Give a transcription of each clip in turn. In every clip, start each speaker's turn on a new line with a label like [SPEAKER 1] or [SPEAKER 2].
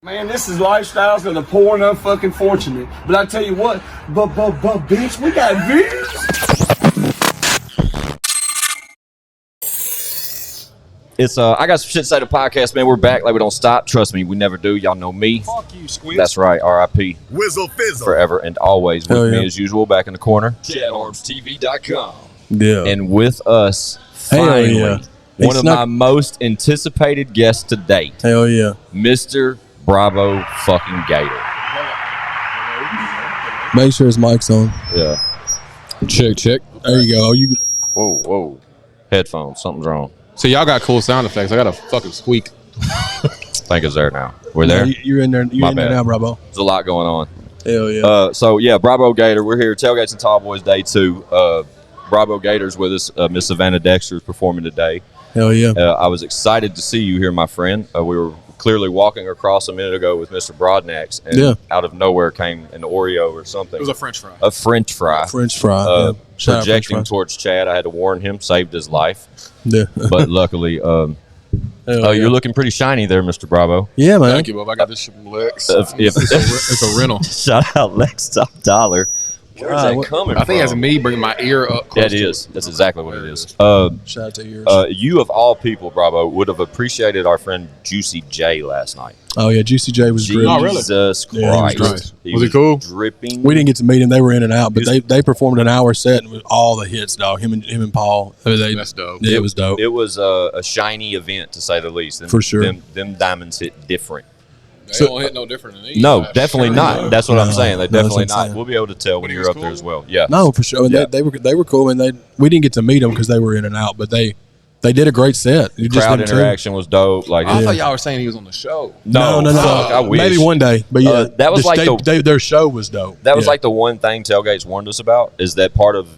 [SPEAKER 1] Man, this is lifestyles of the poor and unfucking fortunate. But I tell you what, but bitch, we got views.
[SPEAKER 2] It's I got some shit to say to the podcast, man. We're back like we don't stop. Trust me, we never do. Y'all know me.
[SPEAKER 3] Fuck you, Squid.
[SPEAKER 2] That's right. R.I.P.
[SPEAKER 3] Whizzle fizzle.
[SPEAKER 2] Forever and always. With me as usual, back in the corner.
[SPEAKER 4] ChadArmesTV.com.
[SPEAKER 5] Yeah.
[SPEAKER 2] And with us, finally, one of my most anticipated guests to date.
[SPEAKER 5] Hell yeah.
[SPEAKER 2] Mr. Brabo fucking Gator.
[SPEAKER 5] Make sure his mic's on.
[SPEAKER 2] Yeah.
[SPEAKER 4] Check.
[SPEAKER 5] There you go. You.
[SPEAKER 2] Whoa. Headphones. Something's wrong.
[SPEAKER 4] So y'all got cool sound effects. I got a fucking squeak.
[SPEAKER 2] I think it's there now. We're there.
[SPEAKER 5] You're in there. You're in there now, Brabo.
[SPEAKER 2] There's a lot going on.
[SPEAKER 5] Hell yeah.
[SPEAKER 2] So yeah, Brabo Gator. We're here. Tailgates and Tall Boys Day 2. Brabo Gator's with us. Miss Savannah Dexter is performing today.
[SPEAKER 5] Hell yeah.
[SPEAKER 2] I was excited to see you here, my friend. We were clearly walking across a minute ago with Mr. Broadnax, and out of nowhere came an Oreo or something.
[SPEAKER 4] It was a French fry.
[SPEAKER 2] A French fry.
[SPEAKER 5] Yeah.
[SPEAKER 2] Projecting towards Chad. I had to warn him. Saved his life.
[SPEAKER 5] Yeah.
[SPEAKER 2] But luckily, you're looking pretty shiny there, Mr. Bravo.
[SPEAKER 5] Yeah, man.
[SPEAKER 4] Thank you, Bob. I got this shit from Lex.
[SPEAKER 2] It's
[SPEAKER 4] a rental.
[SPEAKER 2] Shout out Lex TopDollar. Where's that coming from?
[SPEAKER 4] I think that's me bringing my ear up close.
[SPEAKER 2] That is. That's exactly what it is.
[SPEAKER 5] Shout out to yours.
[SPEAKER 2] You, of all people, Bravo, would have appreciated our friend Juicy J last night.
[SPEAKER 5] Oh, yeah. Juicy J was dripping.
[SPEAKER 4] Oh, really?
[SPEAKER 2] Jesus Christ.
[SPEAKER 5] Yeah, he was
[SPEAKER 4] Was he cool?
[SPEAKER 2] Dripping.
[SPEAKER 5] We didn't get to meet him. They were in and out, but they performed an hour set with all the hits, dog. Him and Paul.
[SPEAKER 4] That's dope.
[SPEAKER 5] Yeah, it was dope.
[SPEAKER 2] It was a shiny event, to say the least.
[SPEAKER 5] For sure.
[SPEAKER 2] Them diamonds hit different.
[SPEAKER 4] They don't hit no different than these.
[SPEAKER 2] No, definitely not. That's what I'm saying. They
[SPEAKER 5] No,
[SPEAKER 2] definitely
[SPEAKER 5] that's what I'm
[SPEAKER 2] not.
[SPEAKER 5] saying.
[SPEAKER 2] We'll be able to tell when you're up there as well. Yeah.
[SPEAKER 5] No, for sure. And
[SPEAKER 2] Yeah.
[SPEAKER 5] they were cool, and we didn't get to meet them because they were in and out, but they did a great set. You just
[SPEAKER 2] Crowd
[SPEAKER 5] them two.
[SPEAKER 2] interaction was dope. Like
[SPEAKER 4] I thought y'all were saying he was on the show.
[SPEAKER 5] No.
[SPEAKER 2] Fuck, I wish.
[SPEAKER 5] Maybe one day, but yeah,
[SPEAKER 2] that was like
[SPEAKER 5] their show was dope.
[SPEAKER 2] That was like the one thing Tailgates warned us about, is that part of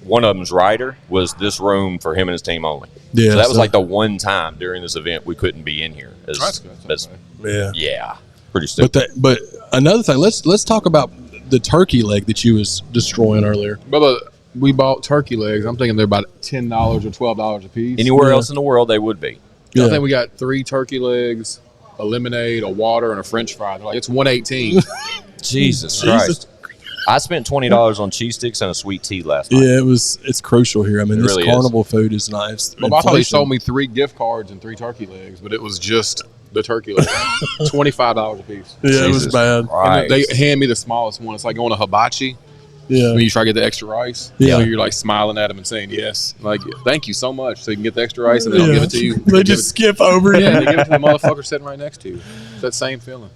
[SPEAKER 2] one of them's rider was this room for him and his team only.
[SPEAKER 5] Yeah,
[SPEAKER 2] so that was like the one time during this event we couldn't be in here.
[SPEAKER 4] That's good.
[SPEAKER 2] Yeah, pretty stupid.
[SPEAKER 5] But another thing, let's talk about the turkey leg that you was destroying earlier.
[SPEAKER 4] Bubba, we bought turkey legs. I'm thinking they're about $10 or $12 a piece.
[SPEAKER 2] Anywhere else in the world they would be.
[SPEAKER 5] Yeah.
[SPEAKER 4] I think we got 3 turkey legs, a lemonade, a water, and a French fry. They're like, it's $118.
[SPEAKER 2] Jesus Christ. I spent $20 on cheese sticks and a sweet tea last night.
[SPEAKER 5] Yeah, it's crucial here. I mean, this
[SPEAKER 2] really
[SPEAKER 5] carnival food is nice.
[SPEAKER 4] Well, I thought they sold me 3 gift cards and 3 turkey legs, but it was just the turkey leg. $25 a piece.
[SPEAKER 5] Yeah, it was bad.
[SPEAKER 2] Right.
[SPEAKER 4] They hand me the smallest one. It's like going to hibachi.
[SPEAKER 5] Yeah.
[SPEAKER 4] When you try to get the extra rice.
[SPEAKER 5] Yeah.
[SPEAKER 4] So you're like smiling at them and saying yes. Like, thank you so much. So you can get the extra rice and they don't give it to you.
[SPEAKER 5] They just skip over it.
[SPEAKER 4] Yeah, they give it to the motherfucker sitting right next to you. It's that same feeling.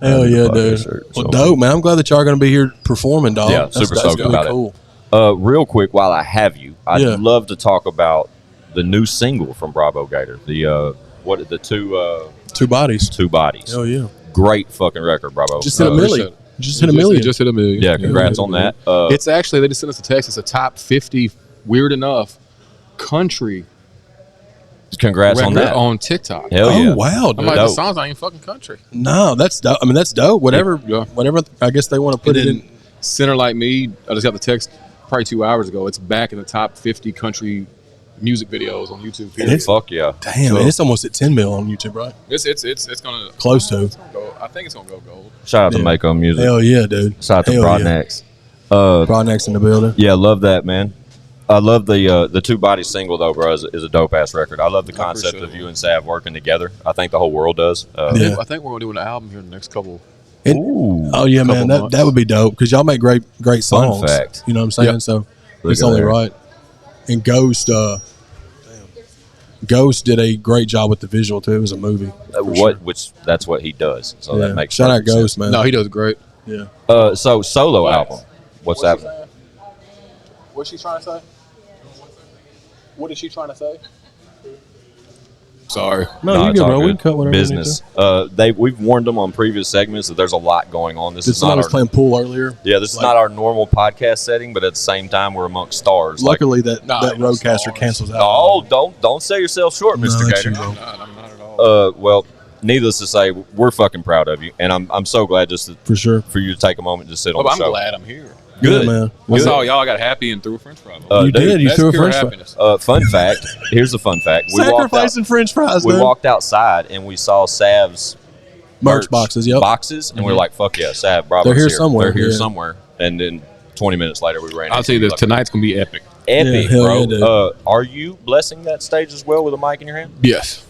[SPEAKER 5] Hell yeah, dude. Well, dope, man. I'm glad that y'all are going to be here performing, dog.
[SPEAKER 2] Yeah, super stoked
[SPEAKER 5] really
[SPEAKER 2] about
[SPEAKER 5] cool.
[SPEAKER 2] it. Real quick, while I have you, I'd love to talk about the new single from Brabo Gator. The
[SPEAKER 5] Two bodies.
[SPEAKER 2] Two Bodies.
[SPEAKER 5] Hell yeah.
[SPEAKER 2] Great fucking record, Bravo.
[SPEAKER 5] Just hit a million. Just hit a million.
[SPEAKER 2] Yeah, congrats on that.
[SPEAKER 4] It's actually, they just sent us a text. It's a top 50, weird enough, country
[SPEAKER 2] Congrats on that.
[SPEAKER 4] On TikTok.
[SPEAKER 2] Hell yeah.
[SPEAKER 5] Oh, wow, dude.
[SPEAKER 4] I'm like,
[SPEAKER 2] Dope.
[SPEAKER 4] the song's not even fucking country.
[SPEAKER 5] No, that's dope. I mean, that's dope. Whatever, I guess they want to put it in.
[SPEAKER 4] Center Like Me, I just got the text probably 2 hours ago. It's back in the top 50 country music videos on YouTube.
[SPEAKER 2] Fuck yeah.
[SPEAKER 5] Damn, man, it's almost at 10 mil on YouTube, right?
[SPEAKER 4] It's gonna
[SPEAKER 5] close to.
[SPEAKER 4] I think it's gonna go gold.
[SPEAKER 2] Shout out to Mako Music.
[SPEAKER 5] Hell yeah, dude.
[SPEAKER 2] Shout out to Broadnax.
[SPEAKER 5] Broadnax in the building.
[SPEAKER 2] Yeah, love that, man. I love the Two Bodies single though, bro. Is a dope ass record. I love the concept of you and Sav working together. I think the whole world does.
[SPEAKER 4] I think we're gonna do an album here in the next couple.
[SPEAKER 5] Oh yeah, man, that would be dope because y'all make great songs.
[SPEAKER 2] Fun fact.
[SPEAKER 5] You know what I'm saying? So it's only right. And Ghost did a great job with the visual too. It was a movie.
[SPEAKER 2] Which that's what he does. So that makes
[SPEAKER 5] shout out
[SPEAKER 2] sense.
[SPEAKER 5] Ghost, man.
[SPEAKER 4] No, he does great.
[SPEAKER 5] Yeah.
[SPEAKER 2] So solo album. What's that?
[SPEAKER 4] What's she trying to say? What is she trying to say? Sorry.
[SPEAKER 5] No, you
[SPEAKER 2] it's
[SPEAKER 5] good,
[SPEAKER 2] all
[SPEAKER 5] bro. We
[SPEAKER 2] good.
[SPEAKER 5] can cut whatever.
[SPEAKER 2] Business. We've warned them on previous segments that there's a lot going on. This is
[SPEAKER 5] Somebody
[SPEAKER 2] not
[SPEAKER 5] was playing pool earlier.
[SPEAKER 2] Yeah, this is not our normal podcast setting, but at the same time, we're amongst stars.
[SPEAKER 5] Luckily, that roadcaster cancels out.
[SPEAKER 2] No, don't sell yourself short, Mr. Gator.
[SPEAKER 4] No, I'm not at all.
[SPEAKER 2] Well, needless to say, we're fucking proud of you, and I'm so glad
[SPEAKER 5] for sure
[SPEAKER 2] for you to take a moment to sit on the
[SPEAKER 4] I'm
[SPEAKER 2] show.
[SPEAKER 4] glad I'm here.
[SPEAKER 2] Good,
[SPEAKER 5] yeah, man.
[SPEAKER 4] I saw y'all got happy and threw a French fry.
[SPEAKER 5] You did. You threw a French
[SPEAKER 4] fry.
[SPEAKER 2] Fun fact. Here's the fun fact.
[SPEAKER 5] Sacrificing French fries.
[SPEAKER 2] We walked outside and we saw Sav's
[SPEAKER 5] merch boxes. Yep.
[SPEAKER 2] Boxes, and we're like, fuck yeah, Sav, Bravo's
[SPEAKER 5] They're here somewhere,
[SPEAKER 2] They're here
[SPEAKER 5] yeah.
[SPEAKER 2] somewhere. And then 20 minutes later, we ran.
[SPEAKER 4] I'll tell you this: tonight's gonna be epic.
[SPEAKER 2] Epic,
[SPEAKER 5] Yeah, hell
[SPEAKER 2] bro.
[SPEAKER 5] yeah, dude.
[SPEAKER 2] Are you blessing that stage as well with a mic in your hand?
[SPEAKER 4] Yes.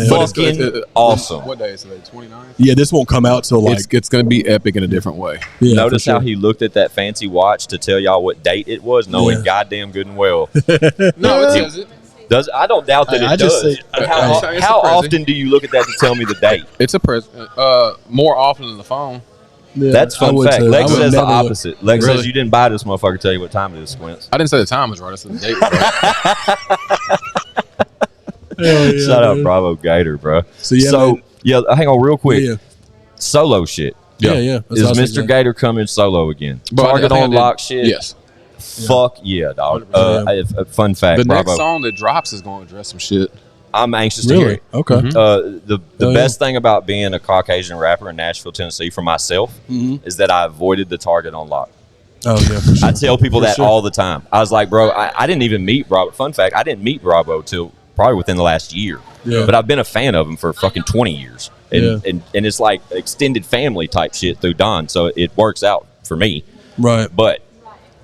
[SPEAKER 2] Fucking awesome.
[SPEAKER 4] What day is today? 29th?
[SPEAKER 5] Yeah, this won't come out till like.
[SPEAKER 4] It's going to be epic in a different way.
[SPEAKER 5] Yeah,
[SPEAKER 2] Notice
[SPEAKER 5] for sure.
[SPEAKER 2] how he looked at that fancy watch to tell y'all what date it was, knowing
[SPEAKER 5] Yeah.
[SPEAKER 2] goddamn good and well.
[SPEAKER 4] No, it says it.
[SPEAKER 2] Does I don't doubt that
[SPEAKER 5] Hey,
[SPEAKER 2] it
[SPEAKER 5] I just
[SPEAKER 2] does.
[SPEAKER 5] say-
[SPEAKER 2] But
[SPEAKER 4] It's
[SPEAKER 2] how
[SPEAKER 4] a present.
[SPEAKER 2] often do you look at that to tell me the date?
[SPEAKER 4] It's a present. More often than the phone.
[SPEAKER 5] Yeah,
[SPEAKER 2] That's
[SPEAKER 5] I
[SPEAKER 2] fun
[SPEAKER 5] would
[SPEAKER 2] fact.
[SPEAKER 5] too.
[SPEAKER 2] Lex
[SPEAKER 5] I would
[SPEAKER 2] says the
[SPEAKER 5] never look-
[SPEAKER 2] opposite. Lex
[SPEAKER 4] Really?
[SPEAKER 2] says you didn't buy this motherfucker. Tell you what time it is, Squints.
[SPEAKER 4] I didn't say the time was right. I said the date was right.
[SPEAKER 5] Hell yeah,
[SPEAKER 2] Shout out
[SPEAKER 5] dude.
[SPEAKER 2] Bravo Gator, bro.
[SPEAKER 5] So, yeah, man.
[SPEAKER 2] hang on real quick.
[SPEAKER 5] Yeah,
[SPEAKER 2] Solo shit.
[SPEAKER 5] yeah. That's
[SPEAKER 2] Is
[SPEAKER 5] what I was
[SPEAKER 2] Mr.
[SPEAKER 5] thinking.
[SPEAKER 2] Gator coming solo again?
[SPEAKER 4] But I
[SPEAKER 2] Target
[SPEAKER 4] think I
[SPEAKER 2] on
[SPEAKER 4] did-
[SPEAKER 2] lock shit.
[SPEAKER 4] Yes.
[SPEAKER 2] Fuck yeah, dog.
[SPEAKER 5] 100%.
[SPEAKER 2] Fun fact,
[SPEAKER 4] The
[SPEAKER 2] Bravo.
[SPEAKER 4] next song that drops is going to address some shit.
[SPEAKER 2] I'm anxious to hear
[SPEAKER 5] Really?
[SPEAKER 2] it.
[SPEAKER 5] Okay.
[SPEAKER 2] The
[SPEAKER 5] Hell
[SPEAKER 2] best thing about being a Caucasian rapper in Nashville, Tennessee, for myself, is that I avoided the Target on lock.
[SPEAKER 5] Oh yeah, for sure.
[SPEAKER 2] I tell people
[SPEAKER 5] For
[SPEAKER 2] that
[SPEAKER 5] sure.
[SPEAKER 2] all the time. I was like, bro, I didn't even meet Bravo. Fun fact, I didn't meet Bravo till probably within the last year.
[SPEAKER 5] Yeah.
[SPEAKER 2] But I've been a fan of him for fucking 20 years. And,
[SPEAKER 5] Yeah.
[SPEAKER 2] and it's like extended family type shit through Don. So it works out for me.
[SPEAKER 5] Right.
[SPEAKER 2] But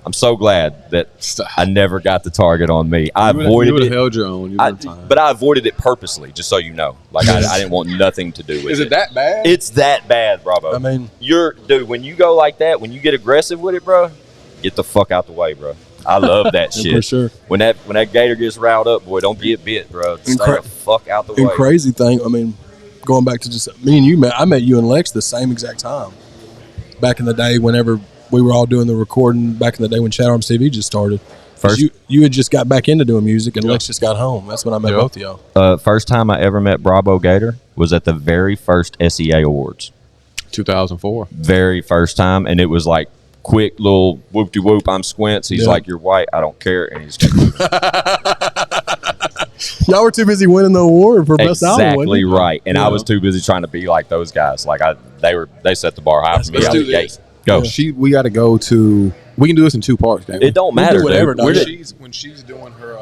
[SPEAKER 2] I'm so glad that I never got the Target on me. I
[SPEAKER 4] You
[SPEAKER 2] avoided
[SPEAKER 4] would have
[SPEAKER 2] it.
[SPEAKER 4] held your own. You would've time.
[SPEAKER 2] But I avoided it purposely, just so you know. Like, I didn't want nothing to do with it.
[SPEAKER 4] Is it that bad?
[SPEAKER 2] It's that bad, Bravo.
[SPEAKER 5] I mean-
[SPEAKER 2] dude, when you go like that, when you get aggressive with it, bro, get the fuck out the way, bro. I love that shit.
[SPEAKER 5] For sure.
[SPEAKER 2] When that Gator gets riled up, boy, don't get bit, bro. Stay
[SPEAKER 5] cra-
[SPEAKER 2] the fuck out the
[SPEAKER 5] And
[SPEAKER 2] way.
[SPEAKER 5] crazy thing, I mean, going back to just me and you, I met you and Lex the same exact time. Back in the day, whenever we were all doing the recording, back in the day when ChadArmesTV just started.
[SPEAKER 2] First-
[SPEAKER 5] You had just got back into doing music, and Lex just got home. That's when I met
[SPEAKER 4] Yeah.
[SPEAKER 5] both of y'all.
[SPEAKER 2] First time I ever met Brabo Gator was at the very first SEA Awards.
[SPEAKER 4] 2004.
[SPEAKER 2] Very first time, and it was like quick little whoop-de-whoop, I'm Squints. He's
[SPEAKER 5] Yeah.
[SPEAKER 2] like, you're white, I don't care. And he's
[SPEAKER 5] Y'all were too busy winning the award for best album.
[SPEAKER 2] exactly
[SPEAKER 5] wasn't you?
[SPEAKER 2] right. And
[SPEAKER 5] Yeah.
[SPEAKER 2] I was too busy trying to be like those guys. Like they set the bar high for me
[SPEAKER 4] Let's
[SPEAKER 2] out
[SPEAKER 4] do
[SPEAKER 2] the gate.
[SPEAKER 4] this.
[SPEAKER 2] Go.
[SPEAKER 4] We got to go to. We can do this in 2 parts. Can't we?
[SPEAKER 2] It don't
[SPEAKER 5] We'll do
[SPEAKER 2] matter,
[SPEAKER 5] whatever,
[SPEAKER 2] dude.
[SPEAKER 5] dog.
[SPEAKER 2] We're
[SPEAKER 5] Yeah.
[SPEAKER 2] the-
[SPEAKER 4] When she's doing her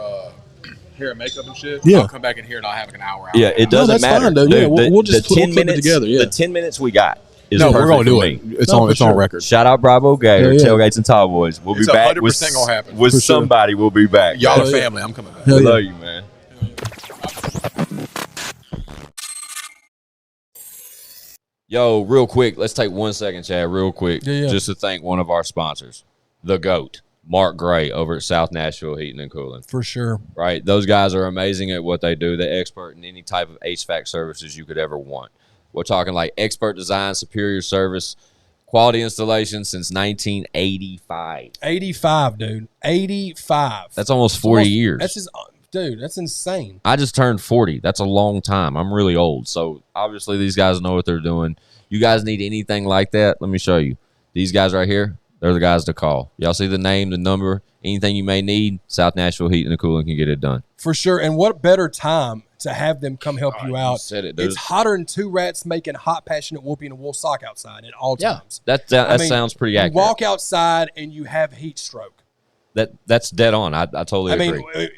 [SPEAKER 4] hair and makeup and shit,
[SPEAKER 5] Yeah.
[SPEAKER 4] I'll come back in here and I'll have like an hour.
[SPEAKER 2] Yeah, it doesn't
[SPEAKER 5] that's
[SPEAKER 2] matter.
[SPEAKER 5] fine, dude. Yeah, we'll just
[SPEAKER 2] the 10
[SPEAKER 5] flip it
[SPEAKER 2] minutes
[SPEAKER 5] together, yeah.
[SPEAKER 2] The 10 minutes we got is
[SPEAKER 4] No,
[SPEAKER 2] perfect
[SPEAKER 4] we're gonna do
[SPEAKER 2] for
[SPEAKER 4] it.
[SPEAKER 2] me.
[SPEAKER 4] It's
[SPEAKER 5] No,
[SPEAKER 4] on.
[SPEAKER 5] for
[SPEAKER 4] It's on
[SPEAKER 5] sure.
[SPEAKER 4] record.
[SPEAKER 2] Shout out Bravo Gator,
[SPEAKER 5] Yeah, yeah.
[SPEAKER 2] Tailgates and Tall Boys. We'll
[SPEAKER 4] It's
[SPEAKER 2] be back
[SPEAKER 4] 100% gonna happen.
[SPEAKER 2] with
[SPEAKER 5] For sure.
[SPEAKER 2] somebody. We'll be back.
[SPEAKER 4] Y'all
[SPEAKER 2] man.
[SPEAKER 4] are
[SPEAKER 5] yeah.
[SPEAKER 4] family. I'm coming back.
[SPEAKER 5] Hell yeah.
[SPEAKER 2] Love you, man. Yo, real quick, let's take 1 second, Chad, real quick,
[SPEAKER 5] Yeah.
[SPEAKER 2] just to thank one of our sponsors, the GOAT, Mark Gray over at South Nashville Heating and Cooling.
[SPEAKER 5] For sure.
[SPEAKER 2] Right? Those guys are amazing at what they do. They're expert in any type of HVAC services you could ever want. We're talking like expert design, superior service, quality installation since 1985.
[SPEAKER 5] 85, dude. 85.
[SPEAKER 2] That's almost 40 years.
[SPEAKER 5] That's just, dude, that's insane.
[SPEAKER 2] I just turned 40. That's a long time. I'm really old. So obviously these guys know what they're doing. You guys need anything like that? Let me show you. These guys right here, they're the guys to call. Y'all see the name, the number, anything you may need, South Nashville Heating and Cooling can get it done.
[SPEAKER 5] For sure. And what better time to have them come help you out.
[SPEAKER 2] said it, dude.
[SPEAKER 5] It's hotter than 2 rats making hot, passionate whooping a wool sock outside at all times.
[SPEAKER 2] That
[SPEAKER 5] I mean,
[SPEAKER 2] sounds pretty
[SPEAKER 5] you
[SPEAKER 2] accurate.
[SPEAKER 5] walk outside and you have heat stroke.
[SPEAKER 2] That's dead on. I totally agree.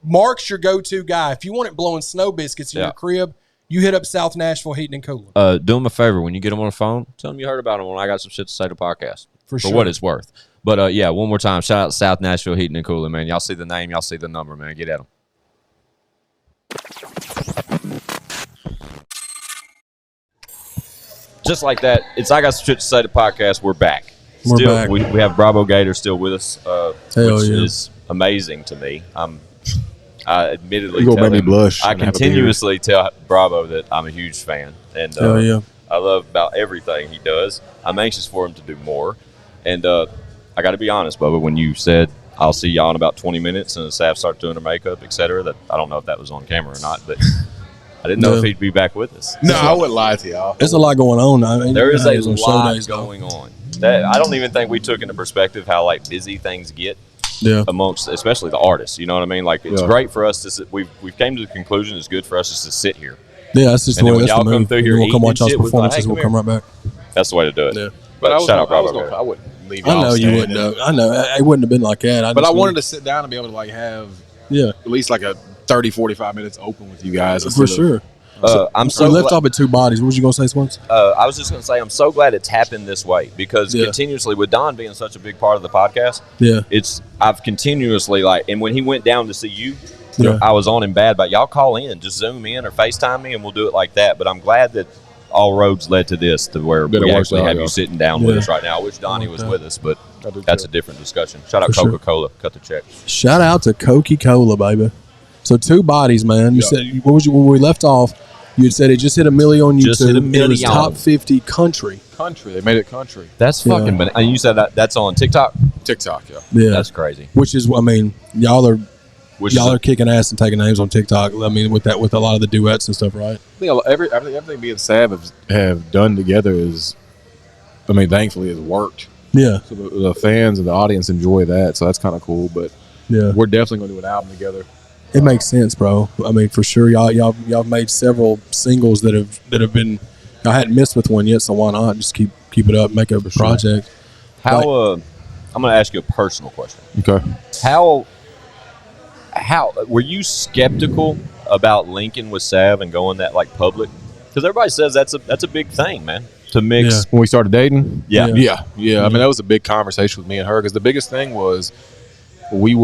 [SPEAKER 5] Mark's your go-to guy. If you want it blowing snow biscuits in
[SPEAKER 2] Yeah.
[SPEAKER 5] your crib, you hit up South Nashville Heating and Cooling.
[SPEAKER 2] Do them a favor. When you get them on the phone, tell them you heard about them when I got some shit to say to podcast.
[SPEAKER 5] For
[SPEAKER 2] For
[SPEAKER 5] sure.
[SPEAKER 2] what it's worth. But, yeah, one more time. Shout out to South Nashville Heating and Cooling, man. Y'all see the name. Y'all see the number, man. Get at them. Just like that, it's I Got Some Shit to Say to podcast. We're back.
[SPEAKER 5] We're
[SPEAKER 2] Still,
[SPEAKER 5] back.
[SPEAKER 2] We have Brabo Gator still with us, which
[SPEAKER 5] yeah.
[SPEAKER 2] is amazing to me. I admittedly
[SPEAKER 4] You gonna
[SPEAKER 2] tell
[SPEAKER 4] make me
[SPEAKER 2] him-
[SPEAKER 4] blush
[SPEAKER 2] I
[SPEAKER 4] and have a beer.
[SPEAKER 2] continuously tell Bravo that I'm a huge fan, and
[SPEAKER 5] Hell yeah.
[SPEAKER 2] I love about everything he does. I'm anxious for him to do more, and I got to be honest, Bubba. When you said I'll see y'all in about 20 minutes, and the staff start doing their makeup, etc., that I don't know if that was on camera or not, but I didn't know
[SPEAKER 5] No.
[SPEAKER 2] if he'd be back with us.
[SPEAKER 4] No, I wouldn't lie to y'all.
[SPEAKER 5] There's a lot going on. I mean,
[SPEAKER 2] There is a
[SPEAKER 5] on show
[SPEAKER 2] lot
[SPEAKER 5] days, though.
[SPEAKER 2] going on. That I don't even think we took into perspective how like busy things get
[SPEAKER 5] Yeah.
[SPEAKER 2] amongst, especially the artists. You know what I mean? Like it's
[SPEAKER 4] Yeah.
[SPEAKER 2] great for us to sit. We've came to the conclusion it's good for us just to sit here.
[SPEAKER 5] Yeah, that's just
[SPEAKER 2] And
[SPEAKER 5] the
[SPEAKER 2] then
[SPEAKER 5] way.
[SPEAKER 2] when
[SPEAKER 5] That's the
[SPEAKER 2] y'all come
[SPEAKER 5] move.
[SPEAKER 2] through
[SPEAKER 5] You
[SPEAKER 2] here
[SPEAKER 5] want to come
[SPEAKER 2] eating
[SPEAKER 5] watch y'all's
[SPEAKER 2] shit, we're like,
[SPEAKER 5] performances,
[SPEAKER 2] hey,
[SPEAKER 5] we'll come right back.
[SPEAKER 2] That's the way to do it.
[SPEAKER 5] Yeah.
[SPEAKER 4] But I was
[SPEAKER 2] shout out
[SPEAKER 4] gonna,
[SPEAKER 2] Bravo.
[SPEAKER 4] I wouldn't leave
[SPEAKER 5] I
[SPEAKER 4] y'all
[SPEAKER 5] know you
[SPEAKER 4] standing.
[SPEAKER 5] wouldn't know. I know. It wouldn't have been like that.
[SPEAKER 4] But I wanted to sit down and be able to like have
[SPEAKER 5] Yeah,
[SPEAKER 4] at least like a 30, 45 minutes open with you guys.
[SPEAKER 5] for
[SPEAKER 4] instead of
[SPEAKER 5] sure.
[SPEAKER 2] I'm
[SPEAKER 5] So
[SPEAKER 2] so
[SPEAKER 5] we left
[SPEAKER 2] glad-
[SPEAKER 5] off at two bodies. What was you gonna say, Swans?
[SPEAKER 2] I was just going to say, I'm so glad it's happened this way because continuously, with Don being such a big part of the podcast,
[SPEAKER 5] Yeah.
[SPEAKER 2] I've continuously and when he went down to see you,
[SPEAKER 5] Yeah.
[SPEAKER 2] I was on him bad, but y'all call in, just Zoom in or FaceTime me, and we'll do it like that. But I'm glad that all roads led to this, to where
[SPEAKER 4] That it
[SPEAKER 2] we
[SPEAKER 4] works
[SPEAKER 2] actually
[SPEAKER 4] out,
[SPEAKER 2] have
[SPEAKER 4] yeah.
[SPEAKER 2] you sitting down with
[SPEAKER 5] Yeah.
[SPEAKER 2] us right now. I wish Donnie was with us, but
[SPEAKER 4] I do
[SPEAKER 2] that's
[SPEAKER 4] too.
[SPEAKER 2] a different discussion. Shout out
[SPEAKER 5] For sure.
[SPEAKER 2] Coca-Cola. Cut the check.
[SPEAKER 5] Shout out to Coca-Cola, baby. So two bodies, man. You
[SPEAKER 4] Yeah.
[SPEAKER 5] said what was when we left off? You had said it just hit a million on YouTube.
[SPEAKER 2] Just hit a
[SPEAKER 5] and it was
[SPEAKER 2] million.
[SPEAKER 5] top 50 country.
[SPEAKER 4] Country. They made it country.
[SPEAKER 2] That's
[SPEAKER 5] Yeah.
[SPEAKER 2] fucking bananas. And you said that's on TikTok?
[SPEAKER 4] TikTok, yeah.
[SPEAKER 5] Yeah,
[SPEAKER 2] That's crazy.
[SPEAKER 5] which is, I mean, y'all are
[SPEAKER 2] Which
[SPEAKER 5] y'all
[SPEAKER 2] is
[SPEAKER 5] are kicking ass and taking names on TikTok. I mean, with a lot of the duets and stuff, right?
[SPEAKER 4] I think everything me and Sav have done together is, I mean, thankfully, has worked.
[SPEAKER 5] Yeah,
[SPEAKER 4] So the fans and the audience enjoy that, so that's kind of cool. But
[SPEAKER 5] yeah.
[SPEAKER 4] we're definitely going to do an album together.
[SPEAKER 5] It makes sense, bro. I mean, for sure, y'all made several singles that have been. I hadn't missed with one yet, so why not just keep it up, make a project.
[SPEAKER 2] how, I'm going to ask you a personal question.
[SPEAKER 4] Okay.
[SPEAKER 2] How were you skeptical about linking with Sav and going that public? Because everybody says that's a big thing, man. To mix,
[SPEAKER 5] Yeah.
[SPEAKER 4] When we started dating?
[SPEAKER 2] Yeah.
[SPEAKER 4] Yeah. I mean, that was a big conversation with me and her because the biggest thing was we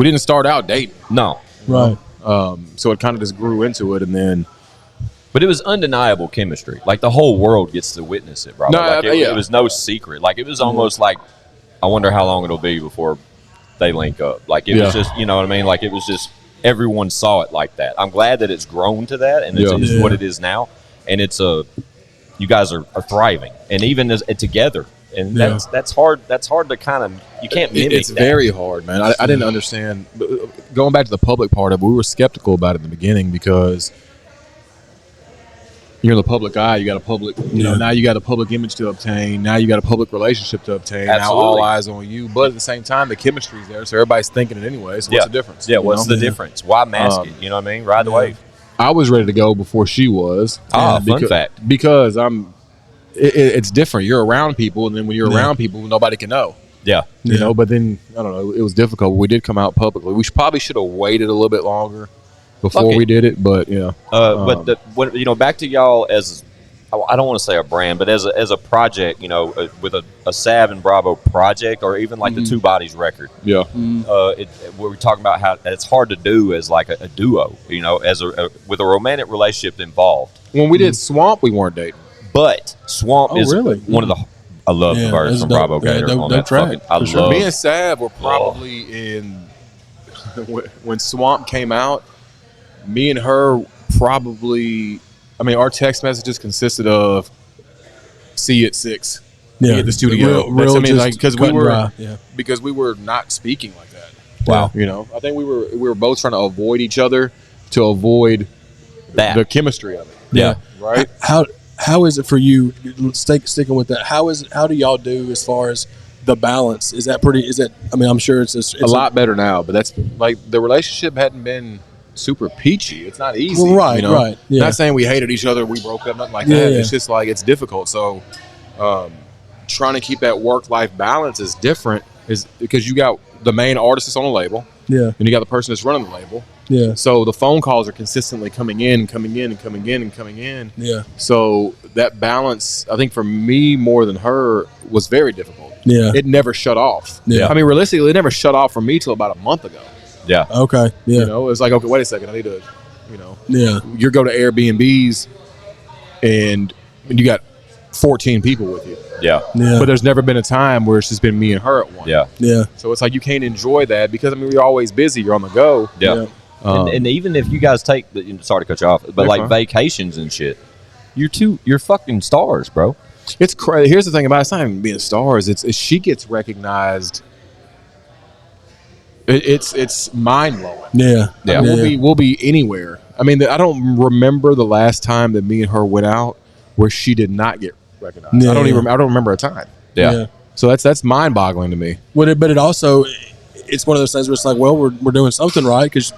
[SPEAKER 4] didn't start out dating.
[SPEAKER 2] no,
[SPEAKER 5] Right.
[SPEAKER 4] So it kind of just grew into it, and then
[SPEAKER 2] but it was undeniable chemistry. The whole world gets to witness it, bro.
[SPEAKER 4] No,
[SPEAKER 2] It was no secret. It was almost I wonder how long it'll be before they link up. It was just, you know what I mean? It was just everyone saw it like that. I'm glad that it's grown to that, and it's
[SPEAKER 5] Yeah.
[SPEAKER 2] what it is now. And you guys are thriving, and even as together, and
[SPEAKER 5] Yeah.
[SPEAKER 2] that's hard. That's hard to kind of you can't mimic.
[SPEAKER 4] it's
[SPEAKER 2] that.
[SPEAKER 4] very hard, man. I didn't understand. But going back to the public part of it, we were skeptical about it in the beginning because you're in the public eye. You got a public, now you got a public image to obtain. Now you got a public relationship to obtain. Now
[SPEAKER 2] Absolutely.
[SPEAKER 4] all eyes on you. But at the same time, the chemistry's there, so everybody's thinking it anyway. So what's the difference?
[SPEAKER 2] Yeah, what's
[SPEAKER 4] you know?
[SPEAKER 2] the difference? Why mask it? You know what I mean? Ride the wave.
[SPEAKER 4] I was ready to go before she was.
[SPEAKER 2] Fun fact.
[SPEAKER 4] Because it's different. You're around people, and then when you're around people, nobody can know.
[SPEAKER 2] Yeah.
[SPEAKER 4] You know, but then I don't know. It was difficult. We did come out publicly. We probably should have waited a little bit longer before
[SPEAKER 2] Okay.
[SPEAKER 4] we did it. But yeah,
[SPEAKER 2] But back to y'all as I don't want to say a brand, but as a project, with a Sav and Bravo project, or even the Two Bodies record.
[SPEAKER 4] yeah,
[SPEAKER 2] We're talking about how it's hard to do as a duo, as with a romantic relationship involved.
[SPEAKER 4] when we did Swamp, we weren't dating.
[SPEAKER 2] But Swamp is
[SPEAKER 5] really?
[SPEAKER 2] one of the. I love the
[SPEAKER 5] Yeah,
[SPEAKER 2] verse
[SPEAKER 5] that's
[SPEAKER 2] from
[SPEAKER 5] dope.
[SPEAKER 2] Brabo
[SPEAKER 5] Yeah,
[SPEAKER 2] Gator
[SPEAKER 5] dope-
[SPEAKER 2] on
[SPEAKER 5] dope
[SPEAKER 2] that
[SPEAKER 5] track,
[SPEAKER 2] fucking. I
[SPEAKER 5] for sure.
[SPEAKER 2] love.
[SPEAKER 4] Me and Sav were probably in when Swamp came out. Me and her probably. I mean, our text messages consisted of "See you at 6."
[SPEAKER 5] Yeah,
[SPEAKER 4] Be at the studio.
[SPEAKER 5] Real,
[SPEAKER 4] Because we were
[SPEAKER 5] dry. Yeah.
[SPEAKER 4] because we were not speaking like that.
[SPEAKER 2] Wow.
[SPEAKER 4] I think we were both trying to avoid each other to avoid
[SPEAKER 2] That.
[SPEAKER 4] the chemistry of it.
[SPEAKER 2] Yeah.
[SPEAKER 4] Right.
[SPEAKER 5] How is it for you? Sticking with that. How do y'all do as far as the balance? Is that pretty? Is it? I mean, I'm sure it's
[SPEAKER 4] a lot better now, but that's the relationship hadn't been super peachy. It's not easy.
[SPEAKER 5] Well, right, right, yeah.
[SPEAKER 4] Not saying we hated each other, we broke up, nothing like
[SPEAKER 5] Yeah,
[SPEAKER 4] that.
[SPEAKER 5] yeah.
[SPEAKER 4] It's just it's difficult. So trying to keep that work-life balance is different is because you got the main artist that's on the label,
[SPEAKER 5] Yeah.
[SPEAKER 4] and you got the person that's running the label.
[SPEAKER 5] Yeah.
[SPEAKER 4] So the phone calls are consistently coming in.
[SPEAKER 5] Yeah.
[SPEAKER 4] So that balance, I think for me more than her, was very difficult.
[SPEAKER 5] Yeah.
[SPEAKER 4] It never shut off.
[SPEAKER 5] Yeah.
[SPEAKER 4] I mean, realistically, it never shut off for me till about a month ago.
[SPEAKER 2] Yeah.
[SPEAKER 5] Okay. Yeah.
[SPEAKER 4] You know, it's like, okay, wait a second, I need to,
[SPEAKER 5] Yeah.
[SPEAKER 4] you go to Airbnbs and you got 14 people with you.
[SPEAKER 2] Yeah.
[SPEAKER 5] Yeah.
[SPEAKER 4] But there's never been a time where it's just been me and her at once.
[SPEAKER 2] Yeah.
[SPEAKER 5] Yeah.
[SPEAKER 4] So it's like you can't enjoy that because, I mean, you're always busy. You're on the go.
[SPEAKER 2] Yeah. And even if you guys take sorry to cut you off, but
[SPEAKER 4] You're fine.
[SPEAKER 2] vacations and shit, you're fucking stars, bro.
[SPEAKER 4] It's crazy. Here's the thing about it. It's not even being stars. It's she gets recognized. It's mind blowing.
[SPEAKER 5] Yeah.
[SPEAKER 2] Yeah.
[SPEAKER 4] We'll be anywhere. I mean, I don't remember the last time that me and her went out where she did not get recognized.
[SPEAKER 5] Yeah,
[SPEAKER 4] I don't
[SPEAKER 5] yeah.
[SPEAKER 4] even. I don't remember a time.
[SPEAKER 2] Yeah.
[SPEAKER 4] So that's mind boggling to me.
[SPEAKER 5] But it also, it's one of those things where it's like, well, we're doing something right because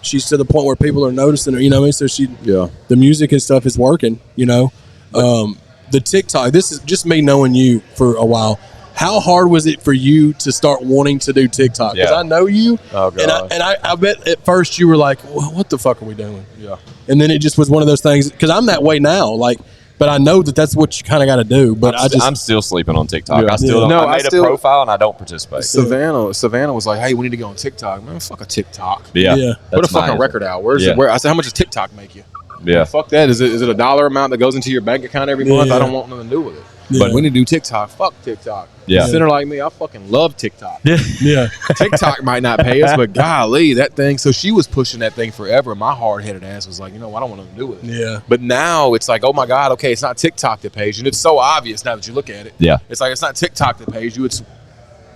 [SPEAKER 5] she's to the point where people are noticing her. You know what I mean? So the music and stuff is working. The TikTok. This is just me knowing you for a while. how hard was it for you to start wanting to do TikTok? Because
[SPEAKER 2] Yeah.
[SPEAKER 5] I know you,
[SPEAKER 4] Oh, God.
[SPEAKER 5] and I bet at first you were like, well, what the fuck are we doing?
[SPEAKER 4] Yeah.
[SPEAKER 5] And then it just was one of those things, because I'm that way now, like, but I know that that's what you kind of got to do. But
[SPEAKER 2] I'm still sleeping on TikTok.
[SPEAKER 4] Yeah.
[SPEAKER 2] I still don't.
[SPEAKER 4] No,
[SPEAKER 2] I made a profile and I don't participate.
[SPEAKER 4] Savannah was like, "Hey, we need to go on TikTok, man. Fuck a TikTok.
[SPEAKER 2] Yeah,
[SPEAKER 5] Yeah.
[SPEAKER 4] Put a
[SPEAKER 2] that's
[SPEAKER 4] fucking
[SPEAKER 2] nice.
[SPEAKER 4] record out. Where's
[SPEAKER 2] Yeah.
[SPEAKER 4] where? I said, how much does TikTok make you?
[SPEAKER 2] Yeah,
[SPEAKER 4] Fuck that. Is it a dollar amount that goes into your bank account every month?
[SPEAKER 5] Yeah.
[SPEAKER 4] I don't want nothing to do with it.
[SPEAKER 5] Yeah.
[SPEAKER 4] But when you do TikTok, fuck TikTok.
[SPEAKER 2] Yeah.
[SPEAKER 4] A sinner like me, I fucking love TikTok.
[SPEAKER 5] yeah,
[SPEAKER 4] TikTok might not pay us, but golly, that thing. So she was pushing that thing forever. My hard-headed ass was like, I don't want nothing to do with it.
[SPEAKER 5] yeah,
[SPEAKER 4] But now it's like, oh my God, okay, it's not TikTok that pays you. And it's so obvious now that you look at it.
[SPEAKER 2] Yeah.
[SPEAKER 4] It's like, it's not TikTok that pays you. It's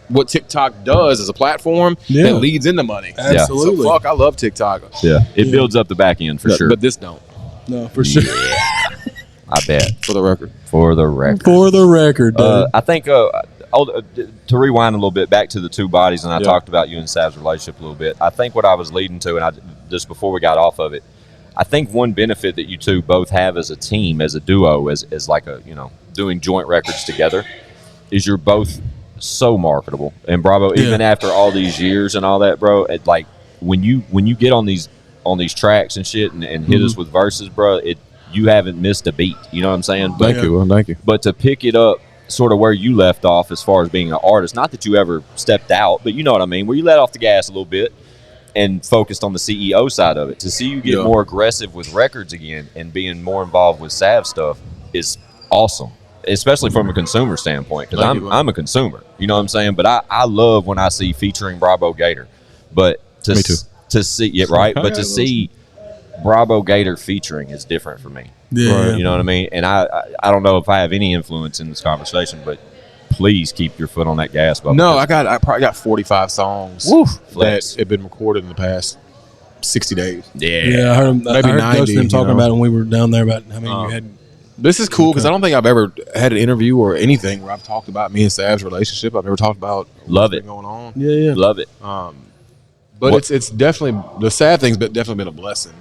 [SPEAKER 4] what TikTok does as a platform
[SPEAKER 5] Yeah.
[SPEAKER 4] that leads into money.
[SPEAKER 5] absolutely.
[SPEAKER 4] So fuck, I love TikTok.
[SPEAKER 2] yeah. It
[SPEAKER 5] Yeah.
[SPEAKER 2] builds up the back end for sure.
[SPEAKER 4] But this don't,
[SPEAKER 5] No, for sure.
[SPEAKER 2] I bet.
[SPEAKER 4] for the record.
[SPEAKER 2] For the record.
[SPEAKER 5] For the record, dude.
[SPEAKER 2] I think to rewind a little bit back to the two bodies, and I talked about you and Sav's relationship a little bit. I think what I was leading to, and just before we got off of it, I think one benefit that you two both have as a team, as a duo, as like a doing joint records together, is you're both so marketable. And Brabo, even after all these years and all that, bro, like when you get on these tracks and shit and hit us with verses, bro, you haven't missed a beat. You know what I'm saying? But,
[SPEAKER 4] Thank you. Well, thank you.
[SPEAKER 2] But to pick it up sort of where you left off as far as being an artist, not that you ever stepped out, but you know what I mean, where you let off the gas a little bit and focused on the CEO side of it. To see you get more aggressive with records again and being more involved with Sav stuff is awesome, especially from a consumer standpoint, because I'm a consumer. You know what I'm saying? But I love when I see featuring Brabo Gator. But
[SPEAKER 4] Me too.
[SPEAKER 2] to see it right, but to see Brabo Gator featuring is different for me.
[SPEAKER 5] Yeah.
[SPEAKER 2] You know what I mean? And I don't know if I have any influence in this conversation, but please keep your foot on that gas, Bubba.
[SPEAKER 4] No, I probably got 45 songs
[SPEAKER 2] Flex.
[SPEAKER 4] that have been recorded in the past 60 days.
[SPEAKER 5] Yeah, I heard him.
[SPEAKER 4] Maybe
[SPEAKER 5] I heard
[SPEAKER 4] 90,
[SPEAKER 5] Ghost and them talking
[SPEAKER 4] you know.
[SPEAKER 5] about it when we were down there about how many you had.
[SPEAKER 4] This is cool because I don't think I've ever had an interview or anything where I've talked about me and Sav's relationship. I've never talked about
[SPEAKER 2] Love
[SPEAKER 4] what's
[SPEAKER 2] it.
[SPEAKER 4] been going on.
[SPEAKER 5] Yeah.
[SPEAKER 2] Love it.
[SPEAKER 4] But it's definitely, the sad thing's definitely been a blessing.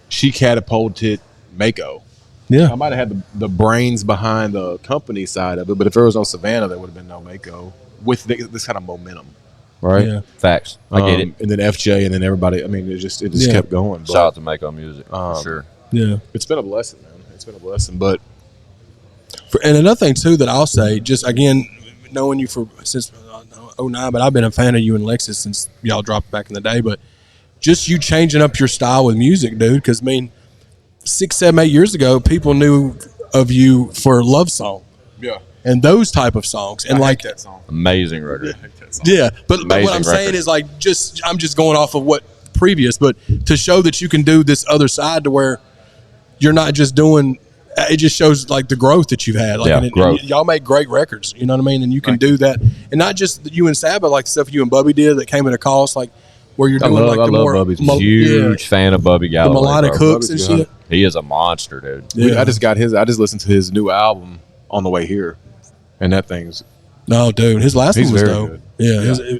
[SPEAKER 4] She catapulted Mako.
[SPEAKER 5] Yeah.
[SPEAKER 4] I might have had the brains behind the company side of it, but if there was no Savannah, there would have been no Mako with this kind of momentum, right?
[SPEAKER 5] Yeah.
[SPEAKER 2] Facts. I get it.
[SPEAKER 4] And then FJ, and then everybody. I mean, it just
[SPEAKER 5] Yeah.
[SPEAKER 4] kept going. But
[SPEAKER 2] Shout out to Mako Music for sure.
[SPEAKER 5] Yeah.
[SPEAKER 4] it's been a blessing, man. It's been a blessing. But
[SPEAKER 5] And another thing too that I'll say, just again, knowing you since '09, but I've been a fan of you and Lexus since y'all dropped back in the day. But just you changing up your style with music, dude. Because I mean, 6, 7, 8 years ago, people knew of you for Love Song
[SPEAKER 4] yeah,
[SPEAKER 5] and those type of songs, and
[SPEAKER 4] I
[SPEAKER 5] like
[SPEAKER 4] hate that song.
[SPEAKER 2] Amazing record.
[SPEAKER 4] I hate that song.
[SPEAKER 5] yeah. But what
[SPEAKER 2] Amazing
[SPEAKER 5] I'm saying
[SPEAKER 2] record.
[SPEAKER 5] is like I'm just going off of what previous, but to show that you can do this other side to where you're not just doing. It just shows like the growth that you've had. Like,
[SPEAKER 2] Yeah,
[SPEAKER 5] and
[SPEAKER 2] growth.
[SPEAKER 5] y'all make great records. You know what I mean? And you can do that, and not just you and Sab, but like the stuff you and Bubby did that came at a cost, like where you're doing
[SPEAKER 4] I
[SPEAKER 5] like the
[SPEAKER 4] love
[SPEAKER 5] more
[SPEAKER 4] Bubby's
[SPEAKER 2] Huge fan of Bubby
[SPEAKER 5] the
[SPEAKER 2] Galloway.
[SPEAKER 5] melodic
[SPEAKER 2] bro.
[SPEAKER 5] hooks and
[SPEAKER 4] Bubby's
[SPEAKER 5] shit.
[SPEAKER 2] He is a monster, dude.
[SPEAKER 5] Yeah.
[SPEAKER 4] I just listened to his new album on the way here, and that thing's
[SPEAKER 5] No, dude, his last
[SPEAKER 4] He's
[SPEAKER 5] one was
[SPEAKER 4] very
[SPEAKER 5] dope.
[SPEAKER 4] good.
[SPEAKER 5] Yeah,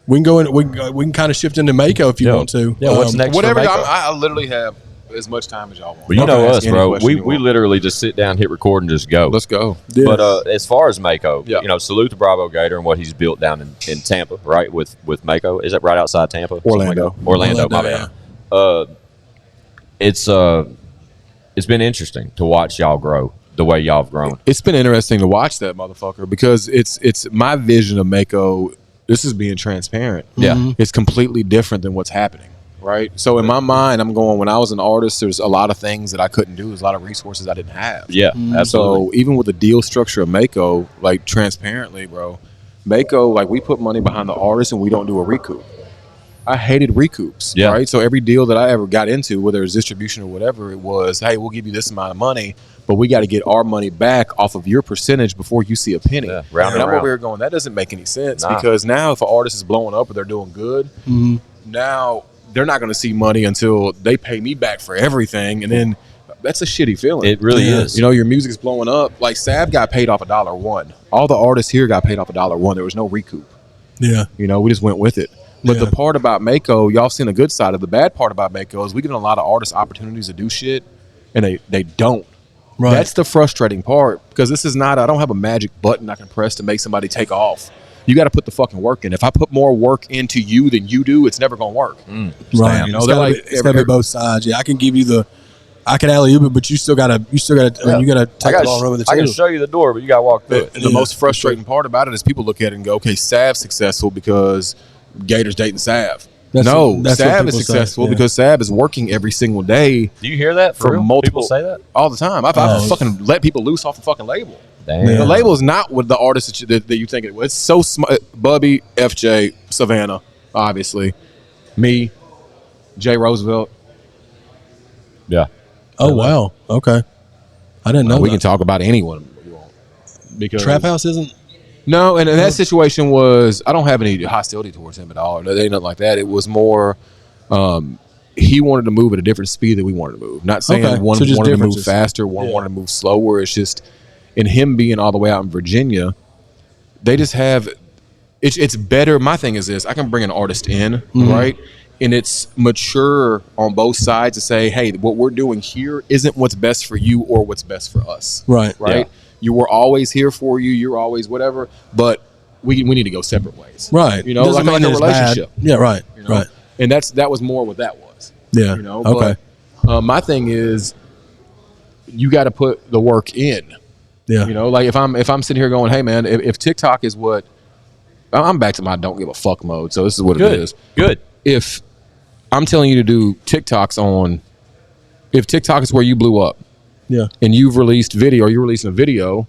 [SPEAKER 5] we can go in. We can kind of shift into Mako if you
[SPEAKER 2] Yeah.
[SPEAKER 5] want to.
[SPEAKER 2] Yeah, what's next?
[SPEAKER 4] whatever.
[SPEAKER 2] for Mako?
[SPEAKER 4] I literally have as much time as y'all want.
[SPEAKER 2] Well, you
[SPEAKER 4] Y'all
[SPEAKER 2] know
[SPEAKER 4] can ask
[SPEAKER 2] us,
[SPEAKER 4] any
[SPEAKER 2] bro.
[SPEAKER 4] question
[SPEAKER 2] We
[SPEAKER 4] you want.
[SPEAKER 2] literally just sit down, hit record, and just go.
[SPEAKER 4] Let's go.
[SPEAKER 5] Yeah.
[SPEAKER 2] But as far as Mako,
[SPEAKER 4] Yeah.
[SPEAKER 2] salute to Bravo Gator and what he's built down in Tampa, right? With Mako, is that right outside Tampa? Something
[SPEAKER 4] Orlando.
[SPEAKER 2] like that? Orlando, my bad. It's been interesting to watch y'all grow the way y'all have grown.
[SPEAKER 4] It's been interesting to watch that motherfucker because it's my vision of Mako. This is being transparent.
[SPEAKER 2] Yeah.
[SPEAKER 4] It's completely different than what's happening. Right. So in my mind, I'm going, when I was an artist, there's a lot of things that I couldn't do. There's a lot of resources I didn't have.
[SPEAKER 2] Yeah, absolutely.
[SPEAKER 4] So even with the deal structure of Mako, like transparently, bro, Mako, like we put money behind the artist and we don't do a recoup. I hated recoups.
[SPEAKER 2] Yeah.
[SPEAKER 4] Right. So every deal that I ever got into, whether it's distribution or whatever it was, hey, we'll give you this amount of money, but we got to get our money back off of your percentage before you see a penny.
[SPEAKER 2] Yeah, round
[SPEAKER 4] and
[SPEAKER 2] and
[SPEAKER 4] I'm
[SPEAKER 2] round.
[SPEAKER 4] over here going, that doesn't make any sense
[SPEAKER 2] Nah.
[SPEAKER 4] because now if an artist is blowing up or they're doing good, now they're not going to see money until they pay me back for everything. And then that's a shitty feeling.
[SPEAKER 2] It really
[SPEAKER 5] Yeah.
[SPEAKER 2] is.
[SPEAKER 4] You know, your music's blowing up. Like Sav got paid off $1. All the artists here got paid off $1. There was no recoup.
[SPEAKER 5] Yeah.
[SPEAKER 4] You know, we just went with it. But
[SPEAKER 5] Yeah.
[SPEAKER 4] the part about Mako, y'all seen the good side of the bad part about Mako is we giving a lot of artists opportunities to do shit, and they don't.
[SPEAKER 5] Right.
[SPEAKER 4] That's the frustrating part, because this is not, I don't have a magic button I can press to make somebody take off. You got to put the fucking work in. If I put more work into you than you do, it's never going to work.
[SPEAKER 5] Right.
[SPEAKER 4] You know,
[SPEAKER 5] it's
[SPEAKER 4] they're
[SPEAKER 5] gotta
[SPEAKER 4] like,
[SPEAKER 5] be, it's got to be both sides. Yeah, I can give you I can alley-oop it, but you still got to, I mean, you got to take the ball and run with it
[SPEAKER 2] I
[SPEAKER 5] too.
[SPEAKER 2] can show you the door, but you got to walk through it.
[SPEAKER 4] And the most frustrating part about it is people look at it and go, okay, Sav's successful because Gator's dating Sav.
[SPEAKER 5] That's
[SPEAKER 4] No,
[SPEAKER 5] what
[SPEAKER 4] Sav is
[SPEAKER 5] people say,
[SPEAKER 4] successful
[SPEAKER 5] yeah.
[SPEAKER 4] because Sav is working every single day
[SPEAKER 2] Do you hear that
[SPEAKER 4] for
[SPEAKER 2] real?
[SPEAKER 4] multiple.
[SPEAKER 2] People say that?
[SPEAKER 4] all the time. I've fucking let people loose off the fucking label.
[SPEAKER 2] Damn.
[SPEAKER 5] Yeah.
[SPEAKER 4] The label is not what the artist that you think it was. It's so smart. Bubby, FJ, Savannah, obviously, me, Jay Roosevelt.
[SPEAKER 2] Yeah.
[SPEAKER 5] Oh, wow. Okay. I didn't know
[SPEAKER 4] We
[SPEAKER 5] that.
[SPEAKER 4] can talk about anyone you want, because
[SPEAKER 5] Trap House isn't?
[SPEAKER 4] No, and that situation was, I don't have any hostility towards him at all. There ain't nothing like that. It was more, he wanted to move at a different speed than we wanted to move. Not saying
[SPEAKER 5] Okay,
[SPEAKER 4] one
[SPEAKER 5] so just
[SPEAKER 4] wanted to move
[SPEAKER 5] differences.
[SPEAKER 4] faster, one
[SPEAKER 5] Yeah.
[SPEAKER 4] wanted to move slower. It's just, and him being all the way out in Virginia, they just have, it's better. My thing is this, I can bring an artist in, right? And it's mature on both sides to say, hey, what we're doing here isn't what's best for you or what's best for us.
[SPEAKER 5] Right.
[SPEAKER 4] Right?
[SPEAKER 2] Yeah.
[SPEAKER 4] You were always here for you. You're always whatever, but we need to go separate ways.
[SPEAKER 5] Right.
[SPEAKER 4] You know,
[SPEAKER 5] Doesn't
[SPEAKER 4] like
[SPEAKER 5] mean
[SPEAKER 4] a
[SPEAKER 5] that it's bad.
[SPEAKER 4] relationship.
[SPEAKER 5] Yeah, right.
[SPEAKER 4] You know?
[SPEAKER 5] Right.
[SPEAKER 4] And that was more what that was.
[SPEAKER 5] Yeah.
[SPEAKER 4] You know,
[SPEAKER 5] Okay.
[SPEAKER 4] but my thing is, you got to put the work in.
[SPEAKER 5] Yeah.
[SPEAKER 4] You know, like if I'm sitting here going, hey man, if TikTok is what, I'm back to my don't give a fuck mode. So this is what it is.
[SPEAKER 2] Good.
[SPEAKER 4] If I'm telling you to do TikToks on, if TikTok is where you blew up
[SPEAKER 5] Yeah.
[SPEAKER 4] and you've released video, or you're releasing a video,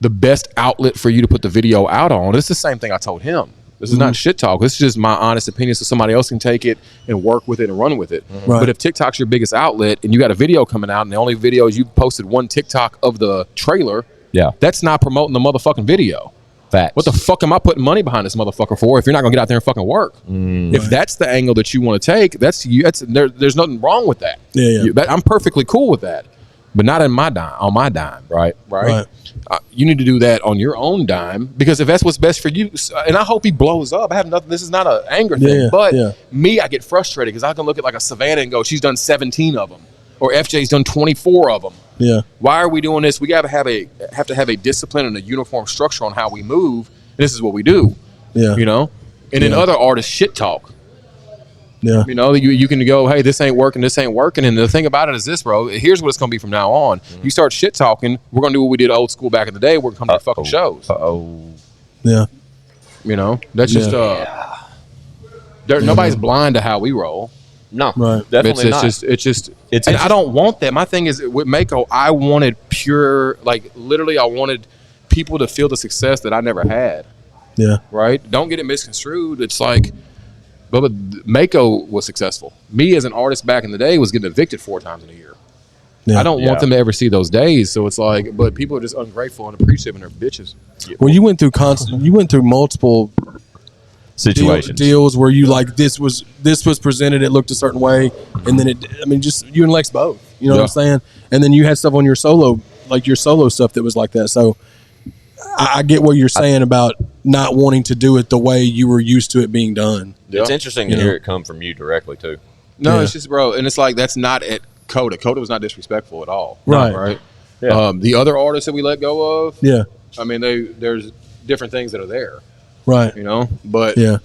[SPEAKER 4] the best outlet for you to put the video out on, it's the same thing I told him. This is not shit talk. This is just my honest opinion, so somebody else can take it and work with it and run with it.
[SPEAKER 5] Right.
[SPEAKER 4] But if TikTok's your biggest outlet and you got a video coming out and the only video is you've posted one TikTok of the trailer,
[SPEAKER 2] Yeah.
[SPEAKER 4] that's not promoting the motherfucking video.
[SPEAKER 2] Facts.
[SPEAKER 4] What the fuck am I putting money behind this motherfucker for if you're not gonna get out there and fucking work? If that's the angle that you want to take, that's you. There's nothing wrong with that.
[SPEAKER 5] Yeah, yeah.
[SPEAKER 4] I'm perfectly cool with that, but not on my dime.
[SPEAKER 2] Right.
[SPEAKER 5] Right.
[SPEAKER 4] You need to do that on your own dime, because if that's what's best for you, and I hope he blows up. I have nothing. This is not an anger thing,
[SPEAKER 5] Yeah,
[SPEAKER 4] but
[SPEAKER 5] yeah.
[SPEAKER 4] me, I get frustrated because I can look at like a Savannah and go, she's done 17 of them, or FJ's done 24 of them.
[SPEAKER 5] Yeah.
[SPEAKER 4] Why are we doing this? We got to have a discipline and a uniform structure on how we move. And this is what we do.
[SPEAKER 5] Yeah.
[SPEAKER 4] You know, and then
[SPEAKER 5] Yeah.
[SPEAKER 4] other artists shit talk.
[SPEAKER 5] Yeah.
[SPEAKER 4] You know, you can go, hey, this ain't working, and the thing about it is this, bro. Here's what it's gonna be from now on. You start shit talking, we're gonna do what we did old school back in the day. We're gonna come to your fucking shows.
[SPEAKER 2] Uh-oh.
[SPEAKER 5] Yeah.
[SPEAKER 4] You know, that's just nobody's blind to how we roll.
[SPEAKER 2] No.
[SPEAKER 5] Right.
[SPEAKER 2] Definitely not.
[SPEAKER 4] It's just.
[SPEAKER 2] It's
[SPEAKER 4] And I don't want that. My thing is with Mako, I wanted pure, like literally, I wanted people to feel the success that I never had.
[SPEAKER 5] Yeah.
[SPEAKER 4] Right? Don't get it misconstrued. It's like, but Mako was successful. Me as an artist back in the day was getting evicted 4 times in a year.
[SPEAKER 5] Yeah.
[SPEAKER 4] I don't want
[SPEAKER 2] Yeah.
[SPEAKER 4] them to ever see those days. So it's like, but people are just ungrateful and appreciative, and they're bitches.
[SPEAKER 5] Well, you went through multiple
[SPEAKER 2] Situations.
[SPEAKER 5] deals where you like this was presented, it looked a certain way, and then just you and Lex both. You know what I'm saying? And then you had stuff on your solo stuff that was like that. So I get what you're saying about not wanting to do it the way you were used to it being done.
[SPEAKER 2] It's interesting to hear it come from you directly too.
[SPEAKER 4] No,
[SPEAKER 5] Yeah.
[SPEAKER 4] it's just, bro, and it's like that's not at Coda. Coda was not disrespectful at all.
[SPEAKER 5] Right.
[SPEAKER 4] Right.
[SPEAKER 2] Yeah.
[SPEAKER 4] The other artists that we let go of,
[SPEAKER 5] Yeah.
[SPEAKER 4] I mean, there's different things that are there,
[SPEAKER 5] Right.
[SPEAKER 4] you know. But
[SPEAKER 5] Yeah.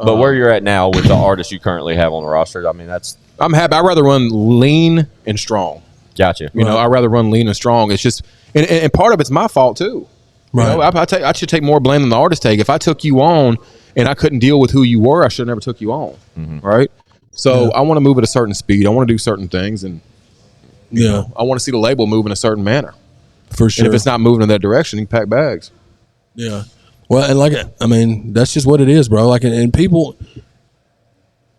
[SPEAKER 2] But where you're at now with the artists you currently have on the roster, I mean, that's
[SPEAKER 4] I'm happy. I'd rather run lean and strong.
[SPEAKER 2] gotcha.
[SPEAKER 4] You know, I'd rather run lean and strong. It's just, and part of it's my fault too.
[SPEAKER 5] Right.
[SPEAKER 4] You know, I should take more blame than the artist take. If I took you on and I couldn't deal with who you were, I should have never took you on. Right. So
[SPEAKER 5] Yeah.
[SPEAKER 4] I want to move at a certain speed. I want to do certain things, and
[SPEAKER 5] Yeah.
[SPEAKER 4] I want to see the label move in a certain manner.
[SPEAKER 5] For sure.
[SPEAKER 4] And if it's not moving in that direction, you can pack bags.
[SPEAKER 5] Yeah. Well, and that's just what it is, bro. Like, and people,